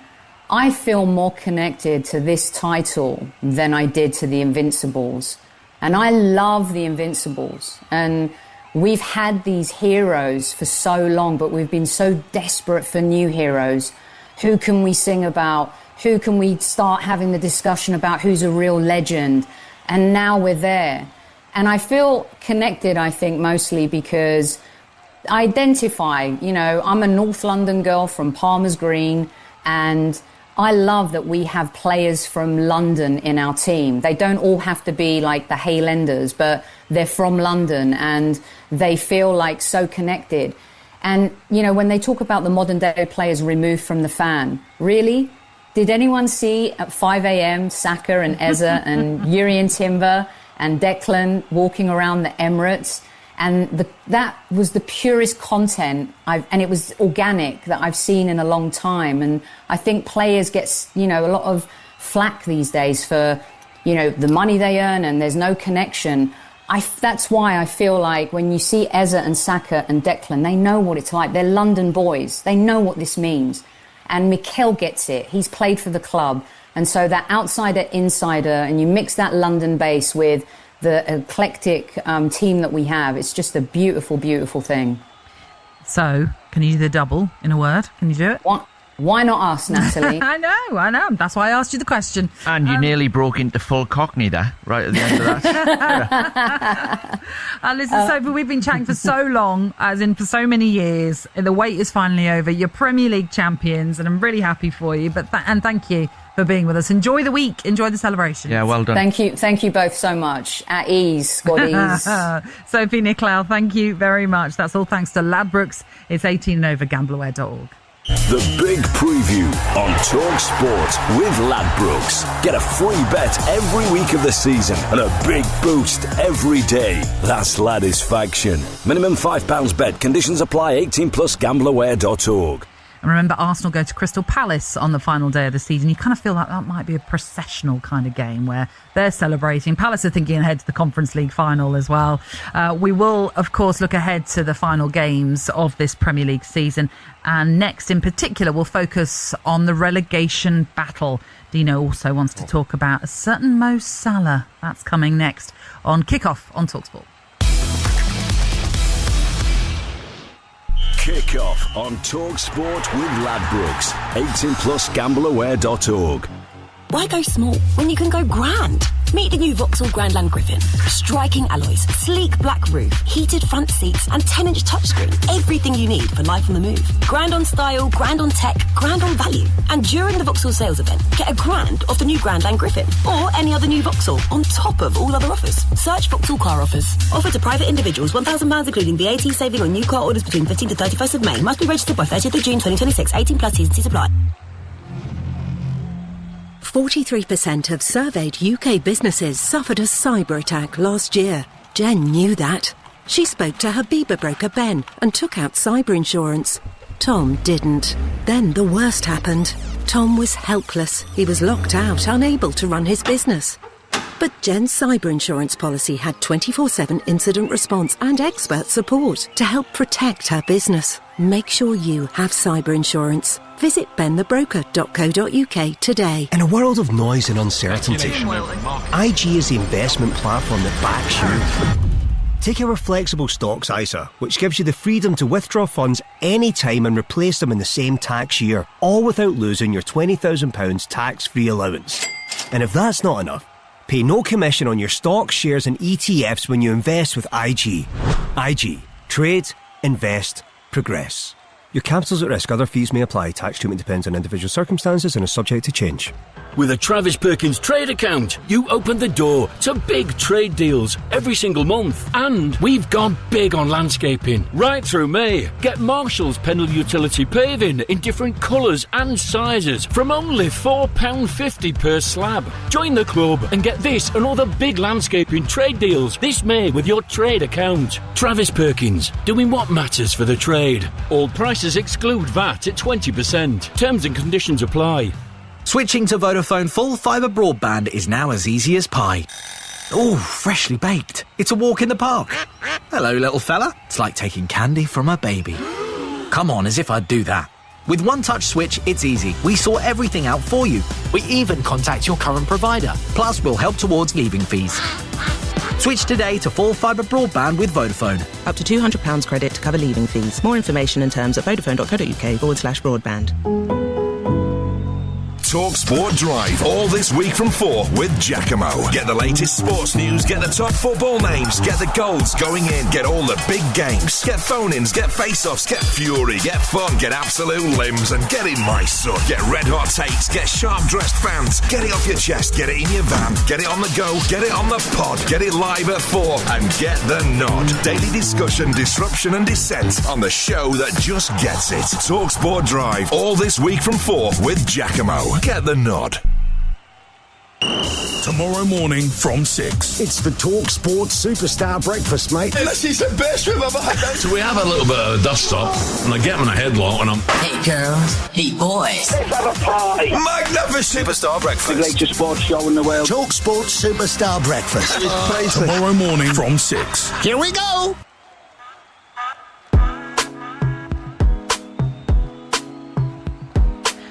I feel more connected to this title than I did to the Invincibles. And I love the Invincibles. And we've had these heroes for so long, but we've been so desperate for new heroes. Who can we sing about? Who can we start having the discussion about who's a real legend? And now we're there. And I feel connected, I think, mostly because I identify, I'm a North London girl from Palmer's Green, and I love that we have players from London in our team. They don't all have to be like the Highlanders, but they're from London and they feel like so connected. And, when they talk about the modern day players removed from the fan, really? Did anyone see at 5 a.m. Saka and Eze and Jurrien Timber and Declan walking around the Emirates? And that was the purest content, and it was organic, that I've seen in a long time. And I think players get, a lot of flack these days for, the money they earn, and there's no connection. That's why I feel like when you see Eze and Saka and Declan, they know what it's like. They're London boys. They know what this means. And Mikel gets it. He's played for the club. And so that outsider-insider, and you mix that London base with the eclectic team that we have, it's just a beautiful, beautiful thing. So, can you do the double in a word? Can you do it? Why not us, Natalie? I know. That's why I asked you the question. And you nearly broke into full Cockney there, right at the end of that. Listen, Sophie, we've been chatting for so long, as in for so many years. The wait is finally over. You're Premier League champions, and I'm really happy for you. And thank you for being with us. Enjoy the week. Enjoy the celebration. Yeah, well done. Thank you both so much. At ease, squaddies. Sophie Nicolau, thank you very much. That's all thanks to Ladbrokes. It's 18 and over, gambleaware.org. The Big Preview on Talk Sport with Ladbrokes. Get a free bet every week of the season and a big boost every day. That's Ladisfaction. Minimum £5 bet. Conditions apply. 18 plus gambleaware.org. And remember, Arsenal go to Crystal Palace on the final day of the season. You kind of feel like that might be a processional kind of game where they're celebrating. Palace are thinking ahead to the Conference League final as well. We will, of course, look ahead to the final games of this Premier League season. And next, in particular, we'll focus on the relegation battle. Dino also wants to talk about a certain Mo Salah. That's coming next on Kickoff on TalkSport. Kickoff on Talk Sport with Ladbrokes. 18 plus gambleaware.org. Why go small when you can go grand? Meet the new Vauxhall Grandland Griffin. Striking alloys, sleek black roof, heated front seats and 10-inch touchscreen. Everything you need for life on the move. Grand on style, grand on tech, grand on value. And during the Vauxhall sales event, get a grand off the new Grandland Griffin or any other new Vauxhall on top of all other offers. Search Vauxhall car offers. Offer to private individuals, £1,000 including VAT saving on new car orders between 15th to 31st of May. Must be registered by 30th of June 2026. 18 plus T's and C's apply. 43% of surveyed UK businesses suffered a cyber attack last year. Jen knew that. She spoke to her Bieber broker Ben and took out cyber insurance. Tom didn't. Then the worst happened. Tom was helpless. He was locked out, unable to run his business. But Jen's cyber insurance policy had 24/7 incident response and expert support to help protect her business. Make sure you have cyber insurance. Visit benthebroker.co.uk today. In a world of noise and uncertainty, IG is the investment platform that backs you. Take our flexible stocks ISA, which gives you the freedom to withdraw funds anytime and replace them in the same tax year, all without losing your £20,000 tax-free allowance. And if that's not enough, pay no commission on your stocks, shares and ETFs when you invest with IG. IG. Trade, invest, progress. Your capital's at risk. Other fees may apply. Tax treatment depends on individual circumstances and is subject to change. With a Travis Perkins trade account, you open the door to big trade deals every single month. And we've gone big on landscaping right through May. Get Marshall's Pendle Utility Paving in different colours and sizes from only £4.50 per slab. Join the club and get this and other big landscaping trade deals this May with your trade account. Travis Perkins, doing what matters for the trade. All prices exclude VAT at 20%. Terms and conditions apply. Switching to Vodafone full fibre broadband is now as easy as pie. Ooh, freshly baked. It's a walk in the park. Hello, little fella. It's like taking candy from a baby. Come on, as if I'd do that. With One Touch Switch, it's easy. We sort everything out for you. We even contact your current provider. Plus, we'll help towards leaving fees. Switch today to full fibre broadband with Vodafone. Up to £200 credit to cover leaving fees. More information and terms at vodafone.co.uk/broadband. Talk Sport Drive all this week from 4 with Giacomo. Get the latest sports news, get the top football names, get the goals going in, get all the big games, get phone-ins, get face-offs, get fury, get fun, get absolute limbs, and get in my son. Get red hot takes, get sharp-dressed fans, get it off your chest, get it in your van, get it on the go, get it on the pod, get it live at 4, and get the nod. Daily discussion, disruption and dissent on the show that just gets it. Talk Sport Drive all this week from 4 with Giacomo. Get the nod. Tomorrow morning from 6. It's the Talk Sport Superstar Breakfast, mate. This is the best we've ever had. So we have a little bit of a dust-up, and I get them in a headlock, and I'm... Hey, girls. Hey, boys. Let's have a party. Magnificent. Superstar Breakfast. The greatest sports show in the world. Talk Sport Superstar Breakfast. Tomorrow morning from 6. Here we go.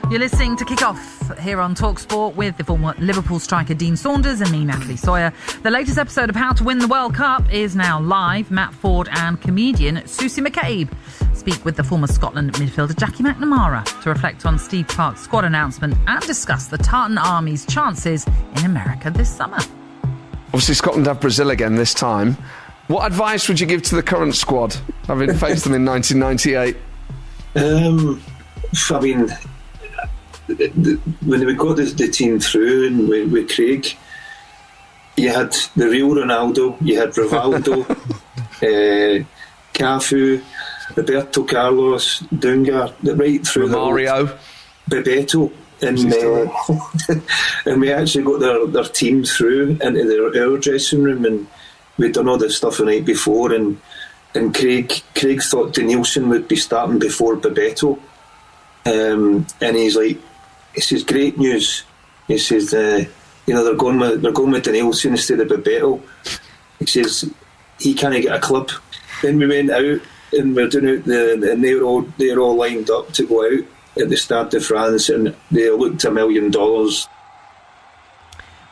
You're listening to Kickoff here on TalkSport with the former Liverpool striker Dean Saunders and me, Natalie Sawyer. The latest episode of How to Win the World Cup is now live. Matt Ford and comedian Susie McCabe speak with the former Scotland midfielder Jackie McNamara to reflect on Steve Clarke's squad announcement and discuss the Tartan Army's chances in America this summer. Obviously, Scotland have Brazil again this time. What advice would you give to the current squad, having faced them in 1998? I mean, when we got the team through and with Craig, you had the real Ronaldo, you had Rivaldo, Cafu, Roberto Carlos, Dunga, right through Mario, Bebeto, and we actually got their team through into our dressing room, and we'd done all this stuff the night before, and Craig thought Danielson would be starting before Bebeto, and he's like, he says, great news. He says, they're going with Danielson instead of Bebeto. He says he can't get a club. Then we went out and we're doing it, and they're all lined up to go out at the Stade de France, and they looked $1 million.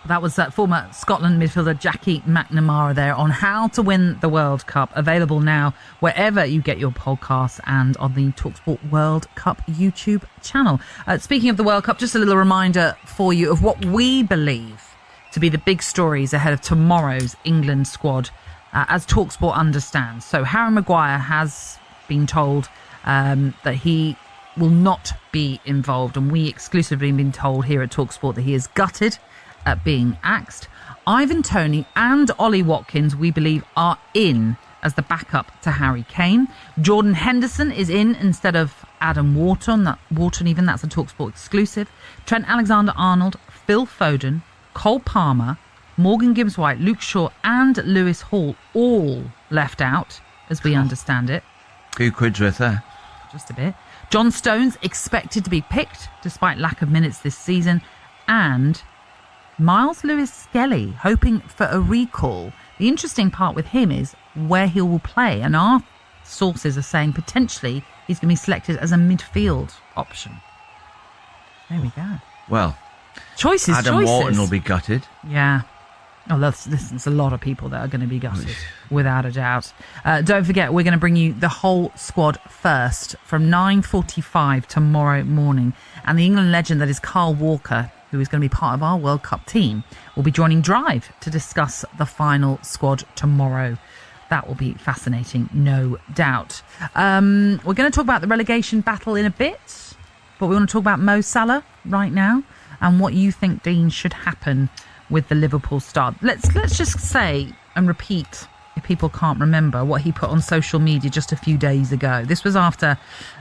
That was former Scotland midfielder Jackie McNamara there on How to Win the World Cup. Available now wherever you get your podcasts and on the TalkSport World Cup YouTube channel. Speaking of the World Cup, just a little reminder for you of what we believe to be the big stories ahead of tomorrow's England squad, as TalkSport understands. So Harry Maguire has been told that he will not be involved, and we exclusively have been told here at TalkSport that he is gutted at being axed. Ivan Toney and Ollie Watkins, we believe, are in as the backup to Harry Kane. Jordan Henderson is in instead of Adam Wharton. That's a TalkSport exclusive. Trent Alexander-Arnold, Phil Foden, Cole Palmer, Morgan Gibbs-White, Luke Shaw and Lewis Hall all left out, as we understand it. Few quid's worth there. Just a bit. John Stones expected to be picked despite lack of minutes this season, and Miles Lewis-Skelly hoping for a recall. The interesting part with him is where he will play, and our sources are saying potentially he's going to be selected as a midfield option. There we go. Well, choices. Adam Wharton will be gutted. Yeah. Oh, there's a lot of people that are going to be gutted, without a doubt. Don't forget, we're going to bring you the whole squad first from 9:45 tomorrow morning. And the England legend that is Carl Walker, who is going to be part of our World Cup team, will be joining Drive to discuss the final squad tomorrow. That will be fascinating, no doubt. We're going to talk about the relegation battle in a bit, but we want to talk about Mo Salah right now and what you think, Dean, should happen with the Liverpool start. Let's just say and repeat, if people can't remember, what he put on social media just a few days ago. This was after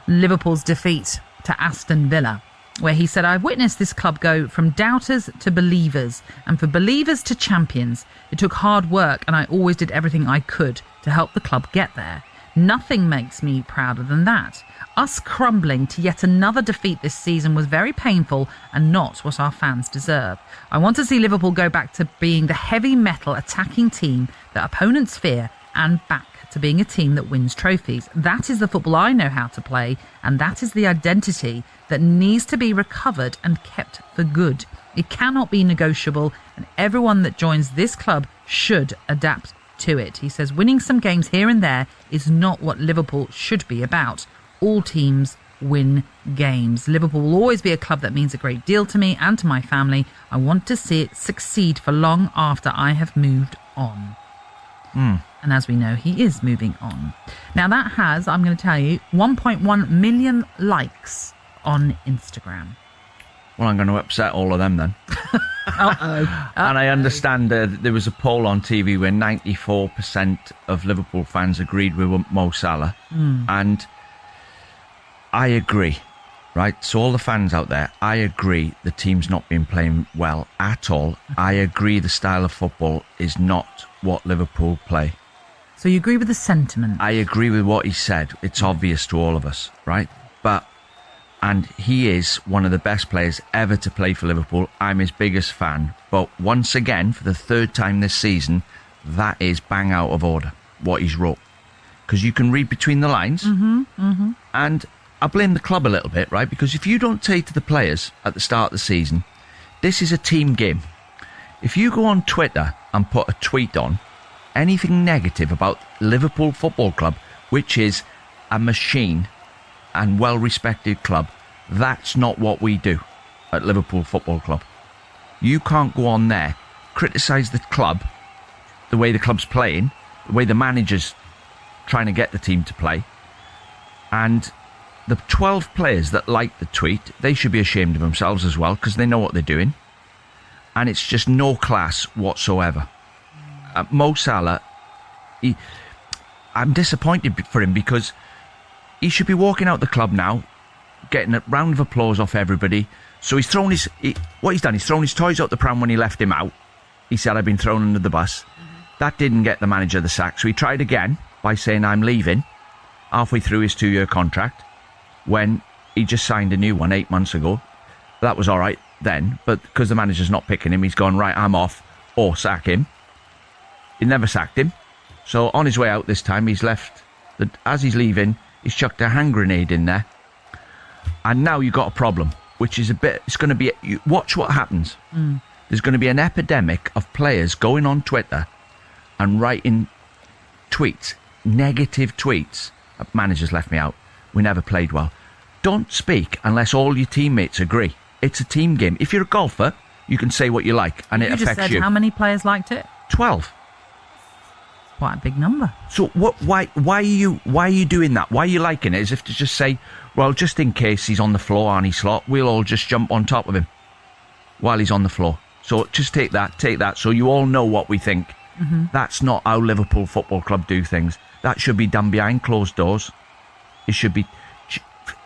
Liverpool's defeat to Aston Villa, where he said, I've witnessed this club go from doubters to believers, and for believers to champions. It took hard work, and I always did everything I could to help the club get there. Nothing makes me prouder than that. Us crumbling to yet another defeat this season was very painful and not what our fans deserve. I want to see Liverpool go back to being the heavy metal attacking team that opponents fear, and back to being a team that wins trophies. That is the football I know how to play, and that is the identity that needs to be recovered and kept for good. It cannot be negotiable, and everyone that joins this club should adapt to it. He says winning some games here and there is not what Liverpool should be about. All teams win games. Liverpool will always be a club that means a great deal to me and to my family. I want to see it succeed for long after I have moved on. And as we know, he is moving on. Now that has, I'm going to tell you, 1.1 million likes on Instagram. Well, I'm going to upset all of them then. And I understand there was a poll on TV where 94% of Liverpool fans agreed with Mo Salah. And I agree, right? So all the fans out there, I agree the team's not been playing well at all. I agree the style of football is not what Liverpool play. So you agree with the sentiment? I agree with what he said. It's obvious to all of us, right? And he is one of the best players ever to play for Liverpool. I'm his biggest fan. But once again, for the third time this season, that is bang out of order, what he's wrote. Because you can read between the lines. And I blame the club a little bit, right? Because if you don't say to the players at the start of the season, this is a team game. If you go on Twitter and put a tweet on anything negative about Liverpool Football Club, which is a machine and well-respected club, that's not what we do at Liverpool Football Club. You can't go on there, criticise the club, the way the club's playing, the way the manager's trying to get the team to play, and the 12 players that like the tweet, they should be ashamed of themselves as well, because they know what they're doing. And it's just no class whatsoever. Mo Salah, I'm disappointed for him, because he should be walking out the club now, getting a round of applause off everybody. So he's thrown what he's done, he's thrown his toys out the pram when he left him out. He said, I've been thrown under the bus. That didn't get the manager the sack. So he tried again by saying, I'm leaving, halfway through his 2-year contract, when he just signed a new one 8 months ago. That was all right then, but because the manager's not picking him, he's gone, right, I'm off, or sack him. He never sacked him. So on his way out this time, he's left, as he's leaving, he's chucked a hand grenade in there. And now you've got a problem, which is it's going to be, watch what happens. There's going to be an epidemic of players going on Twitter and writing tweets, negative tweets. Manager's left me out. We never played well. Don't speak unless all your teammates agree. It's a team game. If you're a golfer, you can say what you like, and it affects you. You just said how many players liked it? 12. Quite a big number. So why are you doing that? Why are you liking it? As if to just say, well, just in case he's on the floor, Arnie Slot, we'll all just jump on top of him while he's on the floor. So just take that, so you all know what we think. That's not how Liverpool Football Club do things. That should be done behind closed doors. It should be...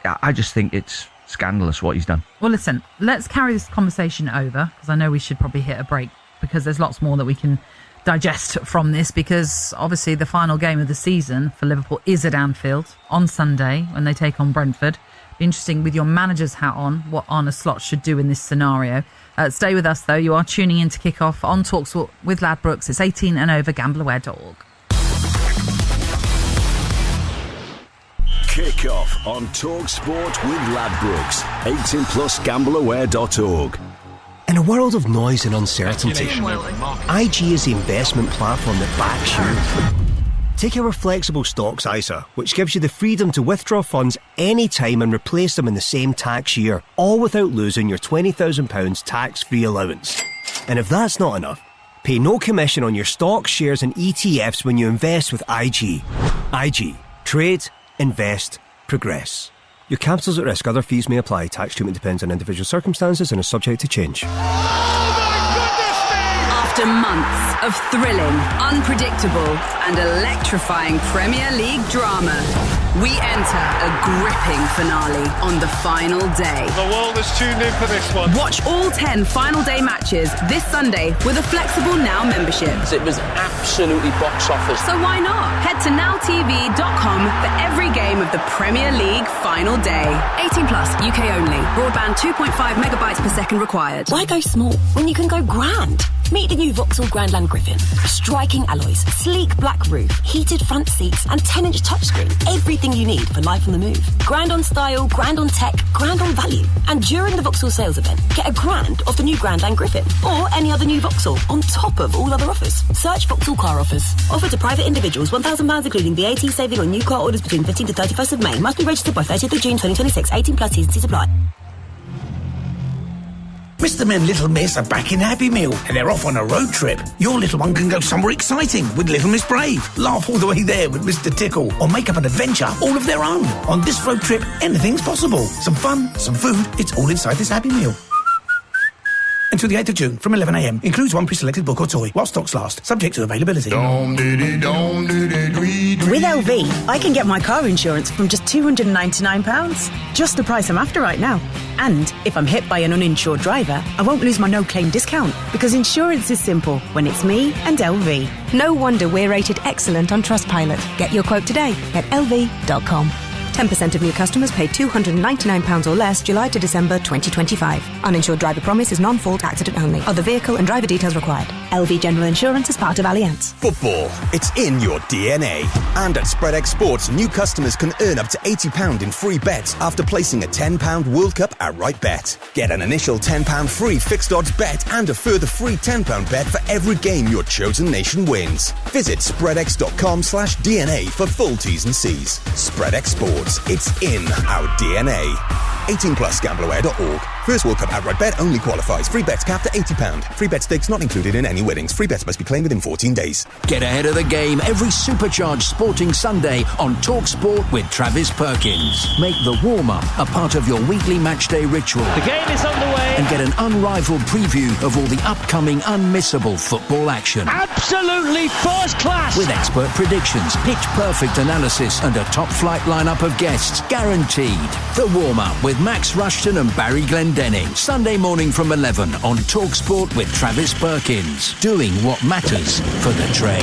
I just think it's scandalous what he's done. Well, listen, let's carry this conversation over, because I know we should probably hit a break, because there's lots more that we can digest from this, because obviously the final game of the season for Liverpool is at Anfield on Sunday when they take on Brentford. Be interesting, with your manager's hat on, what Arne Slot should do in this scenario. Stay with us, though. You are tuning in to Kickoff on Talksport with Ladbrokes. It's 18 and over, gambleaware.org. Kickoff on Talksport with Ladbrokes. 18 plus gambleaware.org. In a world of noise and uncertainty, IG is the investment platform that backs you. Take our flexible stocks ISA, which gives you the freedom to withdraw funds anytime and replace them in the same tax year, all without losing your £20,000 tax-free allowance. And if that's not enough, pay no commission on your stocks, shares and ETFs when you invest with IG. IG. Trade, invest, progress. Your capital's at risk. Other fees may apply. Tax treatment depends on individual circumstances and is subject to change. After months of thrilling, unpredictable and electrifying Premier League drama, we enter a gripping finale on the final day. The world is tuned in for this one. Watch all 10 final day matches this Sunday with a flexible Now membership. It was absolutely box office. So why not? Head to nowtv.com for every game of the Premier League final day. 18 plus, UK only. Broadband 2.5 megabytes per second required. Why go small when you can go grand? Meet the new Vauxhall Grandland Griffin. Striking alloys, sleek black roof, heated front seats and 10-inch touchscreen. Everything you need for life on the move. Grand on style, grand on tech, grand on value. And during the Vauxhall sales event, get a grand off the new Grandland Griffin or any other new Vauxhall on top of all other offers. Search Vauxhall car offers. Offered to private individuals, £1,000 including VAT saving on new car orders between 15th to 31st of May. Must be registered by 30th of June 2026. 18 plus T's and C's apply. Mr. and Little Miss are back in Happy Meal and they're off on a road trip. Your little one can go somewhere exciting with Little Miss Brave, laugh all the way there with Mr. Tickle, or make up an adventure all of their own. On this road trip, anything's possible. Some fun, some food, it's all inside this Happy Meal. Until the 8th of June from 11 a.m. Includes one pre-selected book or toy while stocks last, subject to availability. With LV, I can get my car insurance from just £299. Just the price I'm after right now. And if I'm hit by an uninsured driver, I won't lose my no-claim discount, because insurance is simple when it's me and LV. No wonder we're rated excellent on Trustpilot. Get your quote today at lv.com. 10% of new customers paid £299 or less July to December 2025. Uninsured driver promise is non-fault accident only. Other vehicle and driver details required. LV General Insurance is part of Allianz. Football, it's in your DNA. And at SpreadX Sports, new customers can earn up to £80 in free bets after placing a £10 World Cup outright bet. Get an initial £10 free fixed odds bet and a further free £10 bet for every game your chosen nation wins. Visit spreadx.com/DNA for full T's and C's. SpreadX Sports, it's in our DNA. 18 plus gambleware.org. First World Cup outright bet only qualifies. Free bets capped at £80. Free bet stakes not included in any winnings. Free bets must be claimed within 14 days. Get ahead of the game every supercharged sporting Sunday on TalkSport with Travis Perkins. Make the warm-up a part of your weekly matchday ritual. The game is underway. And get an unrivaled preview of all the upcoming unmissable football action. Absolutely first class. With expert predictions, pitch-perfect analysis and a top-flight lineup of guests guaranteed. The warm-up with Max Rushton and Barry Glendenning. Sunday morning from 11 on TalkSport with Travis Perkins. Doing what matters for the trade.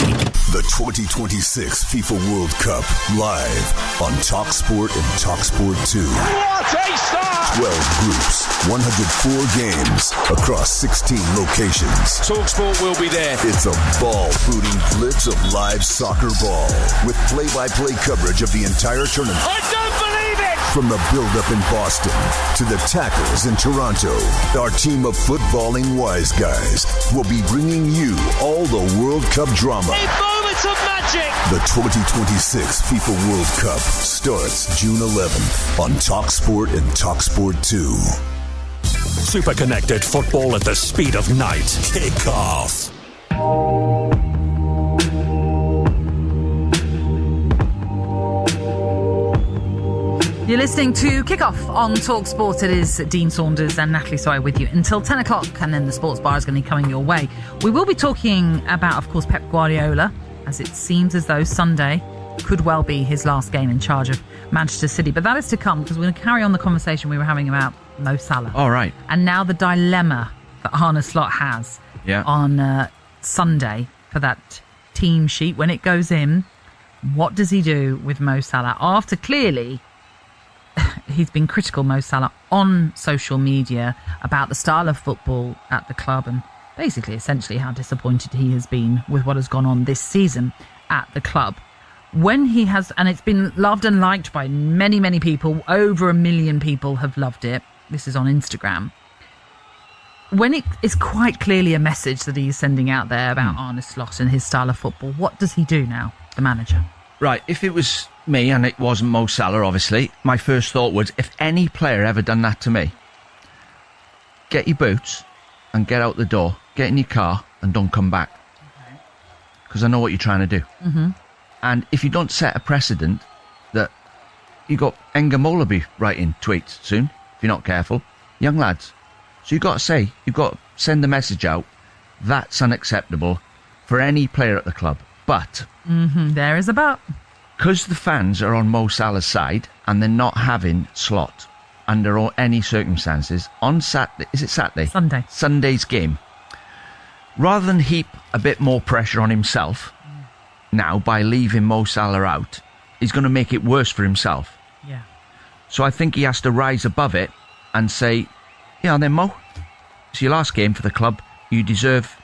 The 2026 FIFA World Cup live on TalkSport and TalkSport 2. What a start! 12 groups, 104 games across 16 locations. TalkSport will be there. It's a ball-booting blitz of live soccer ball with play-by-play coverage of the entire tournament. I don't believe it! From the build-up in Boston to the tackles in Toronto, our team of footballing wise guys will be bringing you all the World Cup drama. A moment of magic! The 2026 FIFA World Cup starts June 11th on TalkSport and TalkSport 2. Super connected football at the speed of night. Kickoff. You're listening to Kickoff on TalkSport. It is Dean Saunders and Natalie Sawyer with you until 10 o'clock, and then the sports bar is going to be coming your way. We will be talking about, of course, Pep Guardiola, as it seems as though Sunday could well be his last game in charge of Manchester City. But that is to come, because we're going to carry on the conversation we were having about Mo Salah. All right. And now the dilemma that Arne Slot has on Sunday for that team sheet when it goes in. What does he do with Mo Salah after clearly he's been critical, Mo Salah, on social media about the style of football at the club and basically essentially how disappointed he has been with what has gone on this season at the club. When he has, and it's been loved and liked by many, many people, over 1 million people have loved it. This is on Instagram. When it is quite clearly a message that he's sending out there about Arne Slot and his style of football, what does he do now, the manager? Right, if it was me and it wasn't Mo Salah, obviously, my first thought was, if any player ever done that to me, get your boots and get out the door, get in your car and don't come back. Because I know what you're trying to do. Mm-hmm. And if you don't set a precedent that you got Engamola be writing tweets soon, if you're not careful, young lads. So you've got to send the message out, that's unacceptable for any player at the club. But there is a but. Because the fans are on Mo Salah's side and they're not having Slot under any circumstances on Saturday. Is it Saturday? Sunday's game. Rather than heap a bit more pressure on himself now by leaving Mo Salah out, he's going to make it worse for himself. Yeah. So I think he has to rise above it and say, yeah, then Mo, it's your last game for the club. You deserve.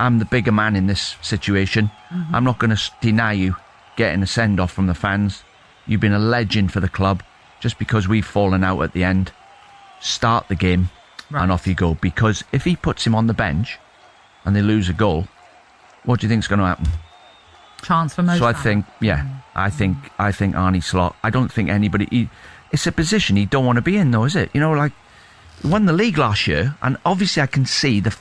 I'm the bigger man in this situation. Mm-hmm. I'm not going to deny you getting a send-off from the fans. You've been a legend for the club. Just because we've fallen out at the end, start the game and off you go. Because if he puts him on the bench and they lose a goal, what do you think's going to happen? Chance for Mo Salah. So I think Arne Slot, I don't think anybody... it's a position he don't want to be in though, is it? You know, like, he won the league last year, and obviously I can see that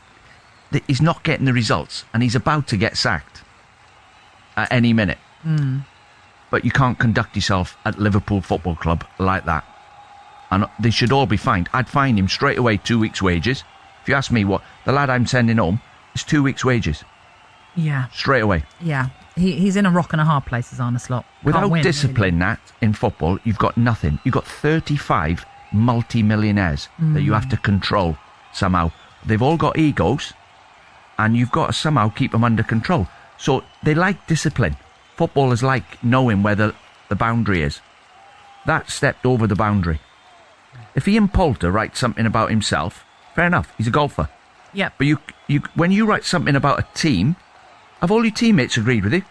he's not getting the results, and he's about to get sacked at any minute. But you can't conduct yourself at Liverpool Football Club like that. And they should all be fined. I'd fine him straight away 2 weeks' wages. If you ask me what the lad I'm sending home, it's 2 weeks' wages. Yeah. Straight away. Yeah. He's in a rock and a hard place as Arne Slot. Without discipline, Nat, in football, you've got nothing. You've got 35 multi-millionaires that you have to control somehow. They've all got egos, and you've got to somehow keep them under control. So they like discipline. Footballers like knowing where the boundary is. that stepped over the boundary. If Ian Poulter writes something about himself, fair enough, he's a golfer. Yeah. But you when you write something about a team, have all your teammates agreed with you?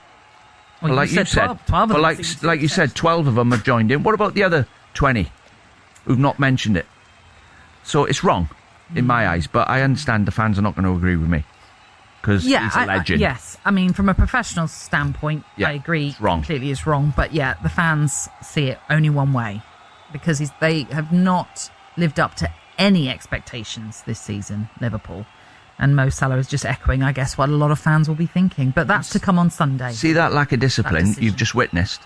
Well, like you said, 12 but like you said, 12 of them have joined in. What about the other 20 who've not mentioned it? So it's wrong in my eyes, but I understand the fans are not going to agree with me because he's a legend. Yes, I mean, from a professional standpoint, I agree. It's wrong. Clearly, it's wrong. But yeah, the fans see it only one way because they have not lived up to any expectations this season, Liverpool. And Mo Salah is just echoing, I guess, what a lot of fans will be thinking. But that's to come on Sunday. See that lack of discipline you've just witnessed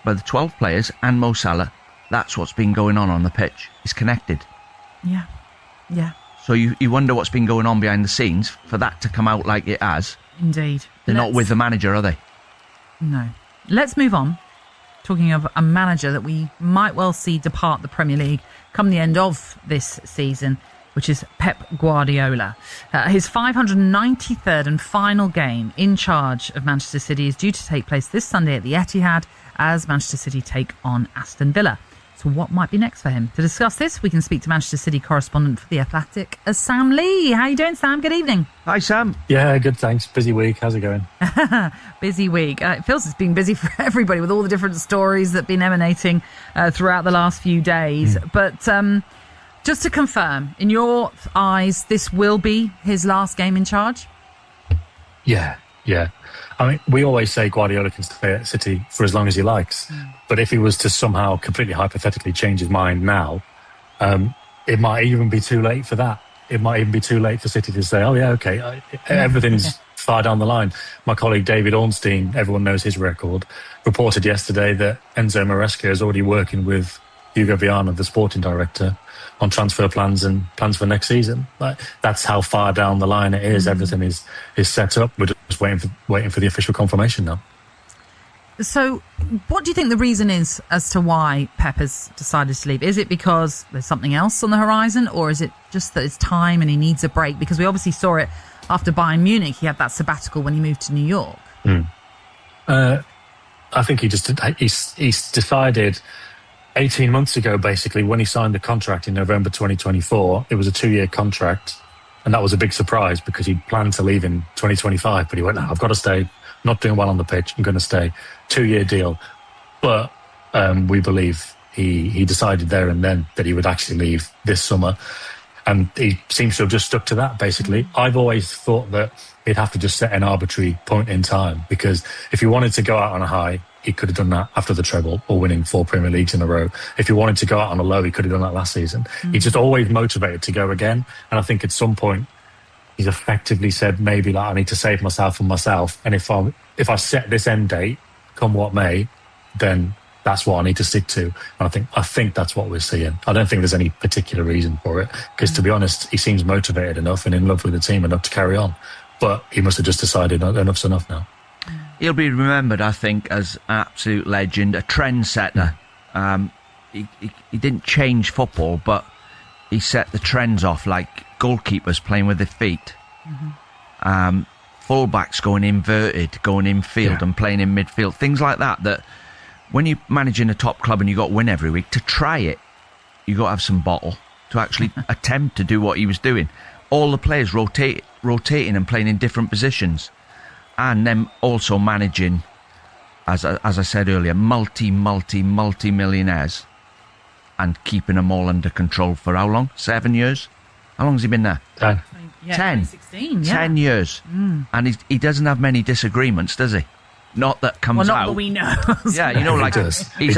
by the 12 players and Mo Salah? That's what's been going on the pitch. It's connected. Yeah. Yeah. So you wonder what's been going on behind the scenes for that to come out like it has. Indeed. They're not with the manager, are they? No. Let's move on. Talking of a manager that we might well see depart the Premier League come the end of this season, which is Pep Guardiola. His 593rd and final game in charge of Manchester City is due to take place this Sunday at the Etihad as Manchester City take on Aston Villa. So what might be next for him? To discuss this, we can speak to Manchester City correspondent for The Athletic, Sam Lee. How are you doing, Sam? Good evening. Hi, Sam. Yeah, good, thanks. Busy week. How's it going? Busy week. It feels it's been busy for everybody with all the different stories that have been emanating throughout the last few days. But just to confirm, in your eyes, this will be his last game in charge? Yeah. I mean, we always say Guardiola can stay at City for as long as he likes. But if he was to somehow completely hypothetically change his mind now, it might even be too late for that. It might even be too late for City to say, oh, yeah, okay, everything's far down the line. My colleague David Ornstein, everyone knows his record, reported yesterday that Enzo Maresca is already working with Hugo Viana, the sporting director, on transfer plans and plans for next season. Like, that's how far down the line it is. Everything is set up. We're just waiting for the official confirmation now. So what do you think the reason is as to why Pep has decided to leave? Is it because there's something else on the horizon, or is it just that it's time and he needs a break? Because we obviously saw it after Bayern Munich. He had that sabbatical when he moved to New York. I think he's decided 18 months ago, basically, when he signed the contract in November 2024, it was a 2-year contract. And that was a big surprise because he'd planned to leave in 2025. But he went, no, I've got to stay. Not doing well on the pitch. I'm going to stay. 2-year deal. But we believe he decided there and then that he would actually leave this summer. And he seems to have just stuck to that, basically. I've always thought that he'd have to just set an arbitrary point in time, because if he wanted to go out on a high, he could have done that after the treble or winning 4 Premier Leagues in a row. If he wanted to go out on a low, he could have done that last season. He's just always motivated to go again. And I think at some point, he's effectively said, maybe like, I need to save myself from myself. And if I set this end date, come what may, then that's what I need to stick to. And I think that's what we're seeing. I don't think there's any particular reason for it, because to be honest, he seems motivated enough and in love with the team enough to carry on. But he must have just decided enough's enough now. He'll be remembered, I think, as an absolute legend, a trendsetter. He didn't change football, but he set the trends off, like goalkeepers playing with their feet, fullbacks going inverted, going infield and playing in midfield, things like that. That when you're managing a top club and you got to win every week, to try it, you got to have some bottle to actually attempt to do what he was doing. All the players rotating and playing in different positions. And then also managing, as I said earlier, multi-millionaires and keeping them all under control for how long? 7 years? How long has he been there? 10. 10. 2016, 10 years. And he doesn't have many disagreements, does he? Not that comes out. Not that we know. Yeah, you know, like he does. He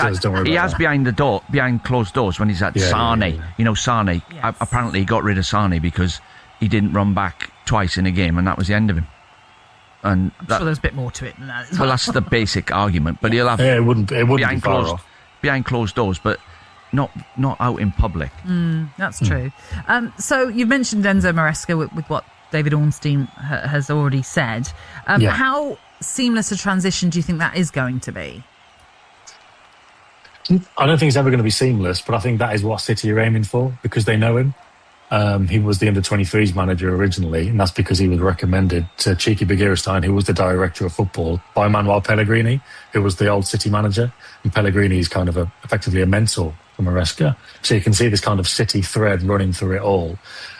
has behind closed doors when he's at Sane. Yeah. You know, Sane. Yes. Apparently, he got rid of Sane because he didn't run back twice in a game, and that was the end of him. And I'm sure there's a bit more to it than that. Well, that's the basic argument. But he'll have it wouldn't be far off. Behind closed doors, but not out in public. That's true. So you've mentioned Enzo Maresca with what David Ornstein has already said. How seamless a transition do you think that is going to be? I don't think it's ever going to be seamless, but I think that is what City are aiming for, because they know him. He was the under-23s manager originally, and that's because he was recommended to Cheeky Begiristain, who was the director of football, by Manuel Pellegrini, who was the old City manager. And Pellegrini is kind of effectively a mentor for Maresca. So you can see this kind of City thread running through it all.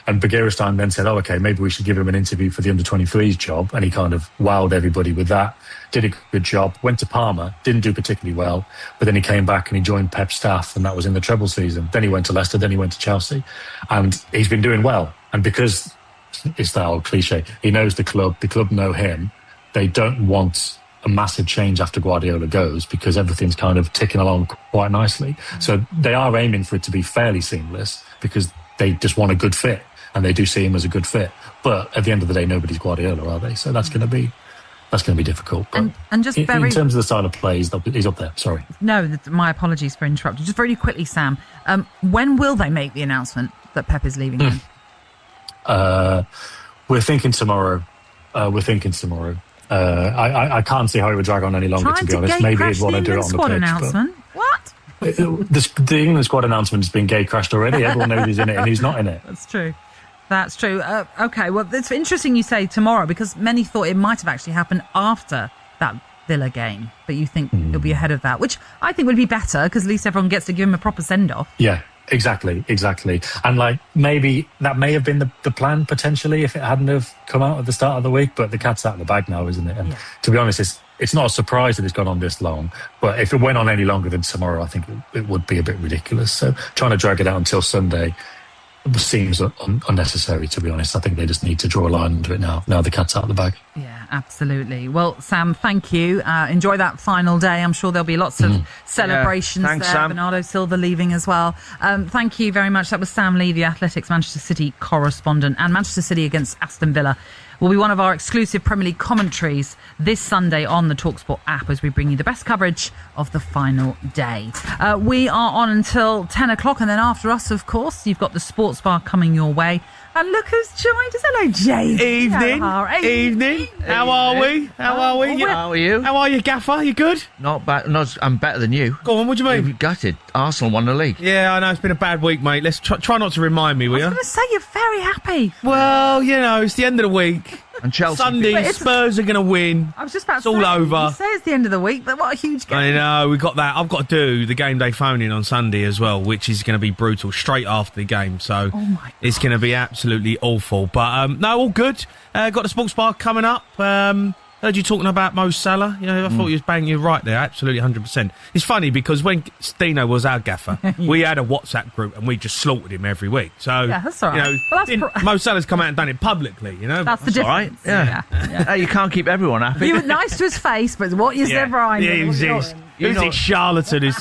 And Begiristain then said, okay, maybe we should give him an interview for the under-23s job. And he kind of wowed everybody with that. Did a good job, went to Parma, didn't do particularly well, but then he came back and he joined Pep's staff, and that was in the treble season. Then he went to Leicester, then he went to Chelsea, and he's been doing well. And because it's that old cliche, he knows the club know him, they don't want a massive change after Guardiola goes because everything's kind of ticking along quite nicely. So they are aiming for it to be fairly seamless because they just want a good fit, and they do see him as a good fit. But at the end of the day, nobody's Guardiola, are they? So that's going to be difficult. But and just in terms of the style of play, he's up there. Sorry. No, my apologies for interrupting. Just very quickly, Sam, when will they make the announcement that Pep is leaving then? We're thinking tomorrow. I can't see how it would drag on any longer, to be honest. Maybe he'd want to do it on the pitch. Announcement? What? The England squad announcement has been gate crashed already. Everyone knows who's in it and who's not in it. That's true. That's true. Okay, well, it's interesting you say tomorrow because many thought it might have actually happened after that Villa game, but you think it'll be ahead of that, which I think would be better because at least everyone gets to give him a proper send-off. Yeah, exactly. And maybe that may have been the plan potentially if it hadn't have come out at the start of the week, but the cat's out of the bag now, isn't it? And to be honest, it's not a surprise that it's gone on this long, but if it went on any longer than tomorrow, I think it would be a bit ridiculous. So trying to drag it out until Sunday seems unnecessary, to be honest. I think they just need to draw a line under it now the cat's out of the bag. Yeah, absolutely. Well, Sam, thank you. Enjoy that final day. I'm sure there'll be lots of celebrations Thanks, there. Sam. Bernardo Silva leaving as well. Thank you very much. That was Sam Lee, the Athletics Manchester City correspondent. And Manchester City against Aston Villa will be one of our exclusive Premier League commentaries this Sunday on the TalkSport app as we bring you the best coverage of the final day. We are on until 10 o'clock, and then after us, of course, you've got the Sports Bar coming your way. And look who's joined us. Hello, James. Evening. How are we? How are you? How are you, Gaffer? You good? Not bad. No, I'm better than you. Go on, what do you mean? You've gutted. Arsenal won the league. Yeah, I know. It's been a bad week, mate. Let's try not to remind me, will you? I was going to say you're very happy. Well, it's the end of the week. And Chelsea. Sunday, Spurs are going to win. I was just about to say. It's all over. You say it's the end of the week, but what a huge game. I know, we got that. I've got to do the game day phone-in on Sunday as well, which is going to be brutal, straight after the game. So it's going to be absolutely awful. But, no, all good. Got the Sports Bar coming up. Heard you talking about Mo Salah. I thought you was banging you right there. Absolutely 100%. It's funny because when Stino was our gaffer, we had a WhatsApp group and we just slaughtered him every week. So, yeah, that's all right. Mo Salah's come out and done it publicly, That's the difference. All right. Yeah. You can't keep everyone happy. You were nice to his face, but what you said, Brian? Yeah, who's this charlatan who's